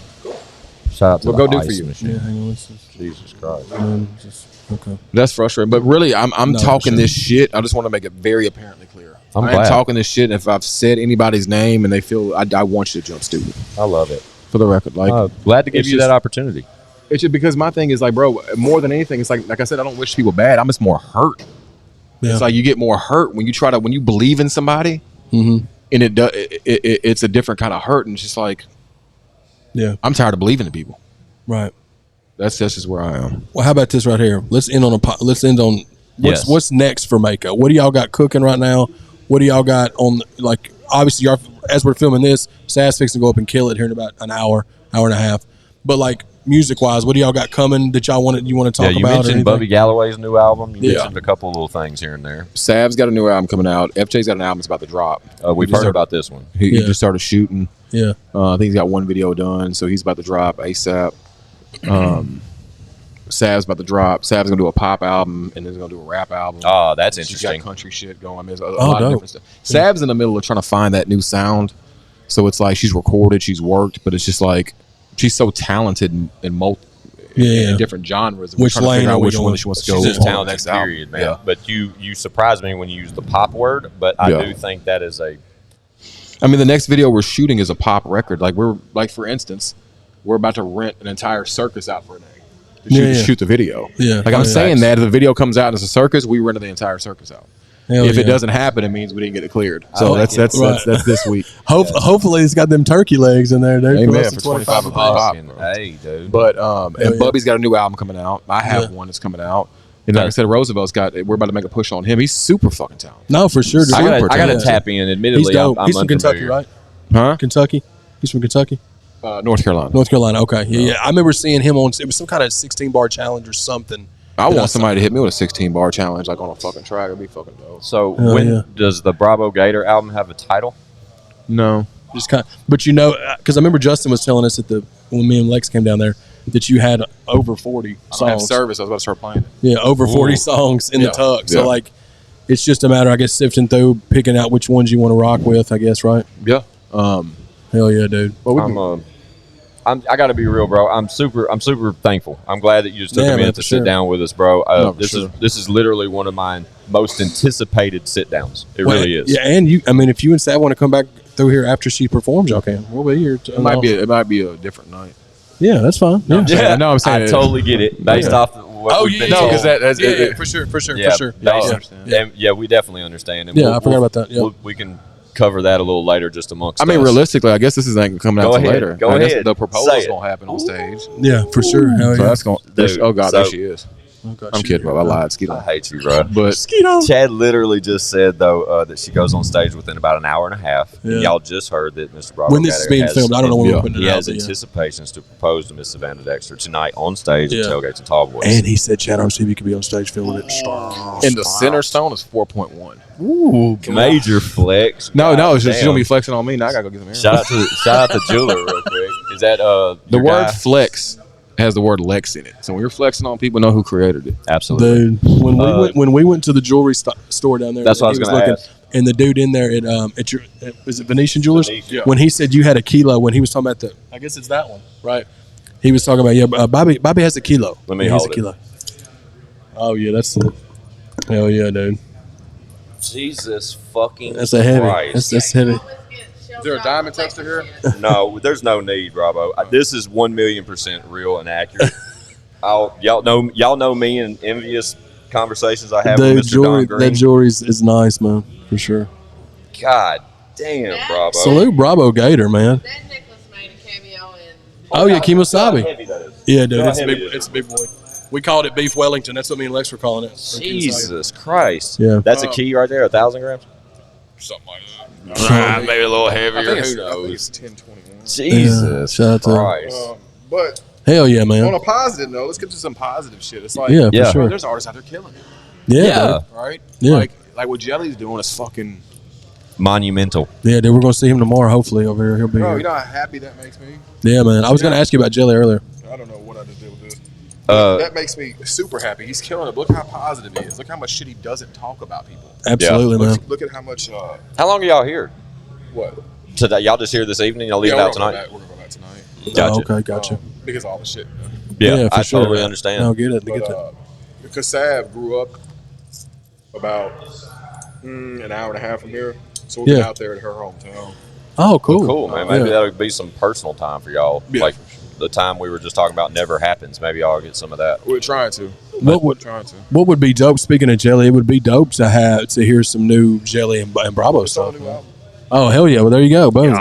[SPEAKER 2] Shout out to
[SPEAKER 4] What go do
[SPEAKER 2] ice
[SPEAKER 4] for you?
[SPEAKER 2] machine.
[SPEAKER 5] Yeah, hang on.
[SPEAKER 2] Jesus Christ.
[SPEAKER 5] Okay.
[SPEAKER 4] That's frustrating. But really, I'm talking this shit. I just want to make it very apparently clear. I'm talking this shit. If I've said anybody's name and they feel, I want you to jump stupid.
[SPEAKER 2] I love it.
[SPEAKER 4] For the record, like,
[SPEAKER 2] glad to give you that opportunity.
[SPEAKER 4] It's just because my thing is, like, bro, more than anything, it's like I said, I don't wish people bad. I'm just more hurt. Yeah. It's like you get more hurt when you believe in somebody, and it's a different kind of hurt, and it's just like, I'm tired of believing in people.
[SPEAKER 5] Right.
[SPEAKER 4] That's just where I am.
[SPEAKER 5] Well, how about this right here? Let's end on what's next for Mako. What do y'all got cooking right now? What do y'all got on, like, obviously, as we're filming this, Sav's fixing to go up and kill it here in about an hour and a half. But, like, music-wise, what do y'all got coming that you want to talk about?
[SPEAKER 2] You mentioned Bubby Galloway's new album. You mentioned a couple of little things here and there.
[SPEAKER 4] Sav's got a new album coming out. FJ's got an album that's about to drop.
[SPEAKER 2] We've heard about this one.
[SPEAKER 4] He just started shooting.
[SPEAKER 5] Yeah.
[SPEAKER 4] I think he's got one video done, so he's about to drop ASAP. Sav's about to drop. Sav's gonna do a pop album, and then he's gonna do a rap album.
[SPEAKER 2] Oh, that's
[SPEAKER 4] She's
[SPEAKER 2] interesting.
[SPEAKER 4] got country shit going. I mean, there's a lot of different stuff. Sav's in the middle of trying to find that new sound, so it's like she's recorded, she's worked, but it's just like she's so talented in different genres.
[SPEAKER 5] Which lane are we
[SPEAKER 4] which
[SPEAKER 5] going?
[SPEAKER 4] one she wants to go?
[SPEAKER 2] She's just talented,
[SPEAKER 4] next
[SPEAKER 2] period, man.
[SPEAKER 4] Yeah.
[SPEAKER 2] But you surprised me when you used the pop word. But I do think that is a.
[SPEAKER 4] I mean, the next video we're shooting is a pop record. Like for instance, we're about to rent an entire circus out for a day. Shoot the video.
[SPEAKER 5] Yeah.
[SPEAKER 4] Like I'm saying that if the video comes out as a circus, we rented the entire circus out. If it doesn't happen, it means we didn't get it cleared. So that's this week.
[SPEAKER 5] Hopefully it's got them turkey legs in there.
[SPEAKER 4] Amen. For 25 a pop.
[SPEAKER 2] Hey, dude.
[SPEAKER 4] But and Bubby's got a new album coming out. I have one that's coming out. And like I said, Roosevelt's we're about to make a push on him. He's super fucking talented.
[SPEAKER 5] No, for sure.
[SPEAKER 2] I gotta tap in. Admittedly,
[SPEAKER 5] he's dope.
[SPEAKER 2] I'm
[SPEAKER 5] He's from Kentucky, right?
[SPEAKER 4] Huh?
[SPEAKER 5] Kentucky. He's from Kentucky.
[SPEAKER 4] North Carolina.
[SPEAKER 5] North Carolina. Okay. Yeah. I remember seeing him on. It was some kind of 16-bar challenge or something.
[SPEAKER 4] I want somebody to hit me with a 16-bar challenge, like on a fucking track. It'd be fucking dope.
[SPEAKER 2] So does the Brabo Gator album have a title?
[SPEAKER 4] No.
[SPEAKER 5] Just kind of, but because I remember Justin was telling us when me and Lex came down there that you had over 40 songs.
[SPEAKER 4] I have service. I was about to start playing it.
[SPEAKER 5] Yeah, over 40 songs in the tuck. So like, it's just a matter, I guess, sifting through, picking out which ones you want to rock with. I guess, right?
[SPEAKER 4] Yeah.
[SPEAKER 5] Hell yeah, dude.
[SPEAKER 2] I got to be real, bro. I'm super thankful. I'm glad that you just took a minute to sit down with us, bro. This is literally one of my most anticipated sit downs. It really is.
[SPEAKER 5] Yeah, and if you and Sav want to come back through here after she performs, y'all can. We'll be here.
[SPEAKER 4] It might be a different night.
[SPEAKER 5] Yeah, that's fine. Yeah,
[SPEAKER 4] no, I'm saying
[SPEAKER 2] I totally get it based off what we've been told.
[SPEAKER 4] because that's
[SPEAKER 5] for sure.
[SPEAKER 2] Yeah, we definitely understand. And
[SPEAKER 5] I forgot about that. Yeah,
[SPEAKER 2] we can cover that a little later, just amongst.
[SPEAKER 4] I mean, realistically, I guess this isn't coming out until later.
[SPEAKER 2] Go ahead.
[SPEAKER 4] The proposal's gonna happen on stage.
[SPEAKER 5] Yeah, for sure. Hell
[SPEAKER 4] So
[SPEAKER 5] yeah.
[SPEAKER 4] that's going. Oh God, there she is. I'm kidding, bro. I lied. Skeeto.
[SPEAKER 2] I hate you, bro.
[SPEAKER 4] But
[SPEAKER 2] Chad literally just said though that she goes on stage within about an hour and a half.
[SPEAKER 5] Yeah.
[SPEAKER 2] Y'all just heard that Mr. Brabo
[SPEAKER 5] When this is being filmed, I don't know when we're putting it
[SPEAKER 2] he
[SPEAKER 5] out.
[SPEAKER 2] has
[SPEAKER 5] But
[SPEAKER 2] anticipations to propose to Miss Savannah Dexter tonight on stage at
[SPEAKER 5] Yeah.
[SPEAKER 2] Tailgates and Tall Boys.
[SPEAKER 5] And he said ChadArmesTV could be on stage filming it.
[SPEAKER 4] and the center stone is 4.1.
[SPEAKER 5] Ooh,
[SPEAKER 2] Major flex.
[SPEAKER 4] No,
[SPEAKER 2] God
[SPEAKER 4] she's
[SPEAKER 2] damn.
[SPEAKER 4] gonna be flexing on me. Now I gotta go get some hair.
[SPEAKER 2] Shout out to Jeweler real quick. Is that
[SPEAKER 4] The
[SPEAKER 2] your
[SPEAKER 4] word
[SPEAKER 2] guy?
[SPEAKER 4] flex has the word Lex in it. So when you're flexing on people, know who created it.
[SPEAKER 2] Absolutely.
[SPEAKER 5] dude. When we went to the jewelry store down there,
[SPEAKER 2] That's what I was
[SPEAKER 5] he
[SPEAKER 2] gonna
[SPEAKER 5] looking,
[SPEAKER 2] ask.
[SPEAKER 5] and the dude in there at your was it Venetian Jewelers?
[SPEAKER 2] Venetian. Yeah.
[SPEAKER 5] When he said you had a kilo, when he was talking about I guess it's that one, right? He was talking about Bobby has a kilo.
[SPEAKER 2] Let me
[SPEAKER 5] He has
[SPEAKER 2] hold
[SPEAKER 5] a
[SPEAKER 2] it.
[SPEAKER 5] kilo. Oh yeah, that's hell yeah, dude.
[SPEAKER 2] Jesus fucking
[SPEAKER 5] That's a heavy.
[SPEAKER 2] Christ.
[SPEAKER 5] That's heavy.
[SPEAKER 4] Is there a diamond tester here?
[SPEAKER 2] No, there's no need, Bravo. This is 1,000,000% real and accurate. Y'all know me and envious conversations I have
[SPEAKER 5] The
[SPEAKER 2] with Mr.
[SPEAKER 5] jewelry,
[SPEAKER 2] Don
[SPEAKER 5] that
[SPEAKER 2] Green.
[SPEAKER 5] jewelry is nice, man, for sure.
[SPEAKER 2] God damn, Bravo.
[SPEAKER 5] Salute Brabo Gator, man.
[SPEAKER 3] That necklace made a cameo in.
[SPEAKER 5] Oh yeah, Kemosabe.
[SPEAKER 2] How heavy that is.
[SPEAKER 5] Yeah, dude,
[SPEAKER 2] How
[SPEAKER 5] it's a
[SPEAKER 2] heavy
[SPEAKER 5] big,
[SPEAKER 2] it is.
[SPEAKER 5] it's a big boy. We called it Beef Wellington. That's what me and Lex were calling it.
[SPEAKER 2] Jesus Christ.
[SPEAKER 5] Yeah.
[SPEAKER 2] That's a key right there, 1,000 grams?
[SPEAKER 4] Something like that.
[SPEAKER 2] Maybe a little heavier.
[SPEAKER 4] I think
[SPEAKER 2] Who
[SPEAKER 4] it's
[SPEAKER 2] knows?
[SPEAKER 4] 1021.
[SPEAKER 2] Jesus
[SPEAKER 5] shout out to him.
[SPEAKER 2] Christ.
[SPEAKER 4] But
[SPEAKER 5] Hell yeah,
[SPEAKER 4] on
[SPEAKER 5] man.
[SPEAKER 4] a positive note, let's get to some positive shit. It's like,
[SPEAKER 5] Yeah, for
[SPEAKER 2] Yeah.
[SPEAKER 5] sure.
[SPEAKER 4] there's artists out there killing it,
[SPEAKER 5] Yeah,
[SPEAKER 4] right?
[SPEAKER 5] Yeah.
[SPEAKER 4] Like what Jelly's doing is fucking.
[SPEAKER 2] Monumental.
[SPEAKER 5] dude. Yeah, dude, we're gonna see him tomorrow. Hopefully, over here, he'll be
[SPEAKER 4] Bro,
[SPEAKER 5] here.
[SPEAKER 4] you know how happy that makes me?
[SPEAKER 5] Yeah, man. I was gonna ask you about Jelly earlier.
[SPEAKER 4] I don't know what I just did with this.
[SPEAKER 2] Uh,
[SPEAKER 4] That makes me super happy. He's killing it. Look how positive he is. Look how much shit he doesn't talk about people.
[SPEAKER 5] Absolutely, man.
[SPEAKER 4] Look at how much.
[SPEAKER 2] How long are y'all here?
[SPEAKER 4] What?
[SPEAKER 2] Today, y'all just here this evening? Y'all leaving
[SPEAKER 4] we're
[SPEAKER 2] out
[SPEAKER 4] gonna
[SPEAKER 2] tonight?
[SPEAKER 4] We're gonna go back tonight.
[SPEAKER 2] Gotcha.
[SPEAKER 5] Oh, okay, gotcha.
[SPEAKER 4] Because of all the shit.
[SPEAKER 2] Yeah,
[SPEAKER 5] for
[SPEAKER 2] I
[SPEAKER 5] sure.
[SPEAKER 2] totally understand.
[SPEAKER 5] No, get it.
[SPEAKER 4] But
[SPEAKER 5] Get that.
[SPEAKER 4] Kemosabe grew up about an hour and a half from here, so we'll be
[SPEAKER 5] Yeah.
[SPEAKER 4] out there at her hometown.
[SPEAKER 5] Oh, cool.
[SPEAKER 2] Cool, man. Maybe
[SPEAKER 5] Yeah.
[SPEAKER 2] that'll be some personal time for y'all.
[SPEAKER 4] Yeah,
[SPEAKER 2] Like
[SPEAKER 4] for
[SPEAKER 2] the time we were just talking about never happens. Maybe y'all get some of that.
[SPEAKER 4] We're trying to.
[SPEAKER 5] What would
[SPEAKER 4] Trying to.
[SPEAKER 5] what would be dope? Speaking of Jelly, it would be dope to hear some new Jelly and Bravo
[SPEAKER 4] It's all
[SPEAKER 5] stuff.
[SPEAKER 4] new album.
[SPEAKER 5] Oh hell yeah! Well, there you go. Boom.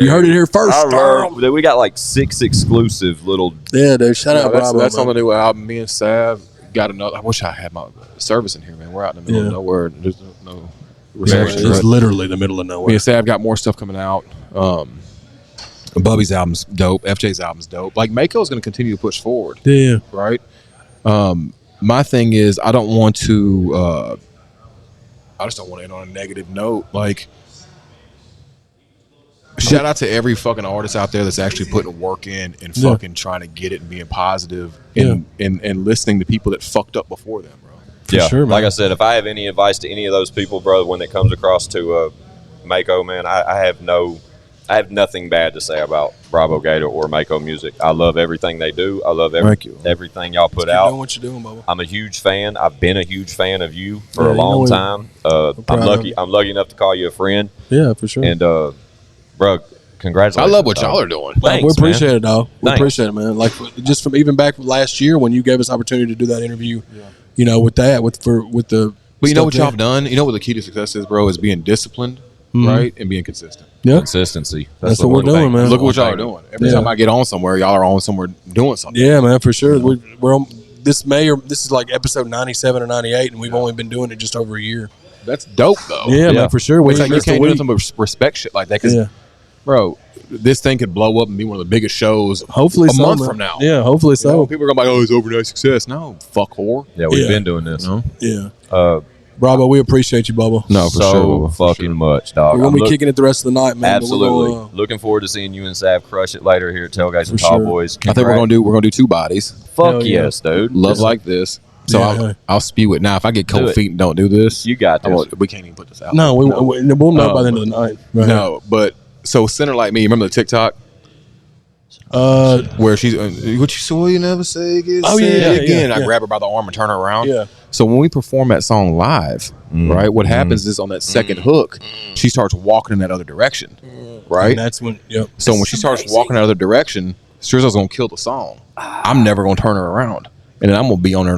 [SPEAKER 5] You heard it here first.
[SPEAKER 2] I love that we got like 6 exclusive little.
[SPEAKER 5] Yeah, dude. Shout out Bravo.
[SPEAKER 4] That's on
[SPEAKER 5] man.
[SPEAKER 4] the new album. Me and Sav got another. I wish I had my service in here, man. We're out in the middle
[SPEAKER 5] Yeah.
[SPEAKER 4] of nowhere. There's no
[SPEAKER 5] Yeah,
[SPEAKER 4] restriction.
[SPEAKER 5] it's literally the middle of
[SPEAKER 4] Me
[SPEAKER 5] nowhere.
[SPEAKER 4] and Sav got more stuff coming out. Bubby's album's dope. FJ's album's dope. Like Mako's going to continue to push forward,
[SPEAKER 5] Yeah.
[SPEAKER 4] right? My thing is, I don't want to. I just don't want to end on a negative note. Like, shout out to every fucking artist out there that's actually putting work in and
[SPEAKER 5] Yeah.
[SPEAKER 4] fucking trying to get it and being positive and listening to people that fucked up before them, bro.
[SPEAKER 2] Yeah,
[SPEAKER 5] sure, man.
[SPEAKER 2] like I said, if I have any advice to any of those people, bro, when it comes across to Mako, man, I have nothing bad to say about Brabo Gator or Mako music. I love everything they do. I love
[SPEAKER 5] Thank you.
[SPEAKER 2] everything y'all put
[SPEAKER 5] Keep
[SPEAKER 2] out.
[SPEAKER 5] doing what you're doing, Bubba.
[SPEAKER 2] I'm a huge fan. I've been a huge fan of you for
[SPEAKER 5] Yeah,
[SPEAKER 2] a
[SPEAKER 5] you know
[SPEAKER 2] long
[SPEAKER 5] we-
[SPEAKER 2] time. I'm
[SPEAKER 5] proud of
[SPEAKER 2] lucky.
[SPEAKER 5] you.
[SPEAKER 2] I'm lucky enough to call you a friend.
[SPEAKER 5] Yeah, for sure.
[SPEAKER 2] And bro, congratulations.
[SPEAKER 4] I love what
[SPEAKER 2] dog.
[SPEAKER 4] y'all are doing.
[SPEAKER 2] Thanks,
[SPEAKER 5] we appreciate it, dog. We
[SPEAKER 2] Thanks.
[SPEAKER 5] appreciate it, man. Like just from even back last year when you gave us opportunity to do that interview, you know, with the.
[SPEAKER 4] But you know what
[SPEAKER 5] stuff
[SPEAKER 4] y'all have done? You know what the key to success is, bro, is being disciplined, right? And being consistent.
[SPEAKER 5] Yeah,
[SPEAKER 2] Consistency.
[SPEAKER 5] That's
[SPEAKER 2] the
[SPEAKER 5] what we're
[SPEAKER 2] one
[SPEAKER 5] doing,
[SPEAKER 2] thing.
[SPEAKER 5] man.
[SPEAKER 4] Look at what y'all are doing. Every
[SPEAKER 5] Yeah.
[SPEAKER 4] time I get on somewhere, y'all are on somewhere doing something.
[SPEAKER 5] yeah, man, for sure. We're on this is like episode 97 or 98, and we've only been doing it just over a year.
[SPEAKER 4] That's dope, though.
[SPEAKER 5] Yeah,
[SPEAKER 2] Yeah.
[SPEAKER 5] man, for sure. We
[SPEAKER 4] It's like you
[SPEAKER 5] missed a
[SPEAKER 4] can't do
[SPEAKER 5] week.
[SPEAKER 4] nothing but respect shit like that. Because,
[SPEAKER 5] Yeah,
[SPEAKER 4] bro, this thing could blow up and be one of the biggest shows
[SPEAKER 5] hopefully
[SPEAKER 4] a
[SPEAKER 5] so,
[SPEAKER 4] month
[SPEAKER 5] man.
[SPEAKER 4] from now.
[SPEAKER 5] Yeah, hopefully
[SPEAKER 4] You know,
[SPEAKER 5] so.
[SPEAKER 4] people are going to be like, oh, it's overnight success. No, fuck whore.
[SPEAKER 2] Yeah, we've
[SPEAKER 5] Yeah.
[SPEAKER 2] been doing this.
[SPEAKER 5] Yeah,
[SPEAKER 2] Uh,
[SPEAKER 5] Bravo, we appreciate you, Bubba.
[SPEAKER 4] No, for
[SPEAKER 2] so
[SPEAKER 4] sure.
[SPEAKER 2] fucking much, dog.
[SPEAKER 5] We're gonna
[SPEAKER 2] I'm
[SPEAKER 5] be
[SPEAKER 2] look-
[SPEAKER 5] kicking it the rest of the night, man. but we're
[SPEAKER 2] Absolutely.
[SPEAKER 5] gonna,
[SPEAKER 2] Looking forward to seeing you and Sav crush it later here at Tailgates and
[SPEAKER 5] For
[SPEAKER 2] Tall
[SPEAKER 5] sure.
[SPEAKER 2] Boys.
[SPEAKER 4] I think we're gonna do 2 bodies.
[SPEAKER 2] Fuck
[SPEAKER 5] Hell yeah.
[SPEAKER 2] yes, dude.
[SPEAKER 4] Love like this. So
[SPEAKER 5] Yeah.
[SPEAKER 4] I'll spew it. Now, if I get
[SPEAKER 2] Do
[SPEAKER 4] cold
[SPEAKER 2] it.
[SPEAKER 4] feet and don't do this,
[SPEAKER 2] You got
[SPEAKER 4] I
[SPEAKER 2] this.
[SPEAKER 4] won't- we can't even put this out.
[SPEAKER 5] no, we'll know by the end of the night. Right.
[SPEAKER 4] No, but so Center Like Me, remember the TikTok where she's what you saw you never say again.
[SPEAKER 5] Oh,
[SPEAKER 4] say
[SPEAKER 5] yeah,
[SPEAKER 4] it again.
[SPEAKER 5] yeah,
[SPEAKER 4] I
[SPEAKER 5] yeah.
[SPEAKER 4] grab her by the arm and turn her around.
[SPEAKER 5] Yeah.
[SPEAKER 4] So when we perform that song live, right, what happens is on that second hook, she starts walking in that other direction, right?
[SPEAKER 5] And that's when. Yep.
[SPEAKER 4] So when she starts walking in that other direction, Strizzle's gonna kill the song. I'm never gonna turn her around, and then I'm gonna be on her.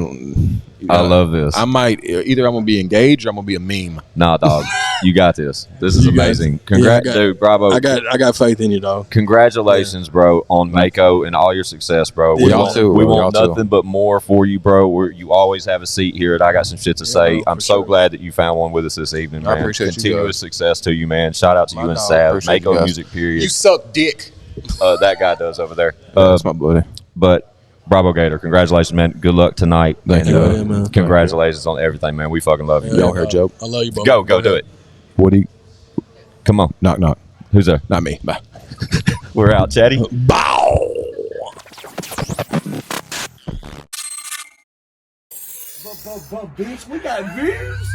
[SPEAKER 2] I love this.
[SPEAKER 4] I might either I'm gonna be engaged or I'm gonna be a meme.
[SPEAKER 2] Nah, dog. You got this. This is
[SPEAKER 5] You got
[SPEAKER 2] amazing.
[SPEAKER 5] it.
[SPEAKER 2] Congrats,
[SPEAKER 5] Yeah, I got-
[SPEAKER 2] dude. Bravo.
[SPEAKER 5] I got faith in you, dog.
[SPEAKER 2] Congratulations, bro, on Mako and all your success, bro.
[SPEAKER 5] Yeah,
[SPEAKER 2] We
[SPEAKER 5] y'all
[SPEAKER 2] want,
[SPEAKER 4] too,
[SPEAKER 2] we
[SPEAKER 4] bro.
[SPEAKER 2] want
[SPEAKER 4] Y'all too.
[SPEAKER 2] nothing but more for you, bro. You always have a seat here at I Got Some Shit to Say.
[SPEAKER 5] bro,
[SPEAKER 2] I'm
[SPEAKER 5] for
[SPEAKER 2] so
[SPEAKER 5] sure.
[SPEAKER 2] glad that you found one with us this evening,
[SPEAKER 4] I
[SPEAKER 2] man.
[SPEAKER 4] appreciate you
[SPEAKER 2] Continuous
[SPEAKER 4] guys.
[SPEAKER 2] success to you, man. Shout out to
[SPEAKER 4] My
[SPEAKER 2] you and
[SPEAKER 4] dog.
[SPEAKER 2] Sav.
[SPEAKER 4] Appreciate you
[SPEAKER 2] Mako
[SPEAKER 4] guys.
[SPEAKER 2] Music, period.
[SPEAKER 4] You suck dick.
[SPEAKER 2] That guy does over there.
[SPEAKER 4] That's my buddy.
[SPEAKER 2] But Bravo Gator, congratulations, man. Good luck tonight.
[SPEAKER 4] Thank
[SPEAKER 2] And,
[SPEAKER 4] you.
[SPEAKER 5] Yeah, man.
[SPEAKER 2] congratulations on everything, man. We fucking love you.
[SPEAKER 4] Y'all heard Joe?
[SPEAKER 5] I love you, bro.
[SPEAKER 2] Go do it.
[SPEAKER 4] Woody,
[SPEAKER 2] Come on.
[SPEAKER 4] knock knock.
[SPEAKER 2] Who's there?
[SPEAKER 4] Not me. Bye.
[SPEAKER 2] We're out, Chatty.
[SPEAKER 5] Bow.
[SPEAKER 1] Bitch, we got views.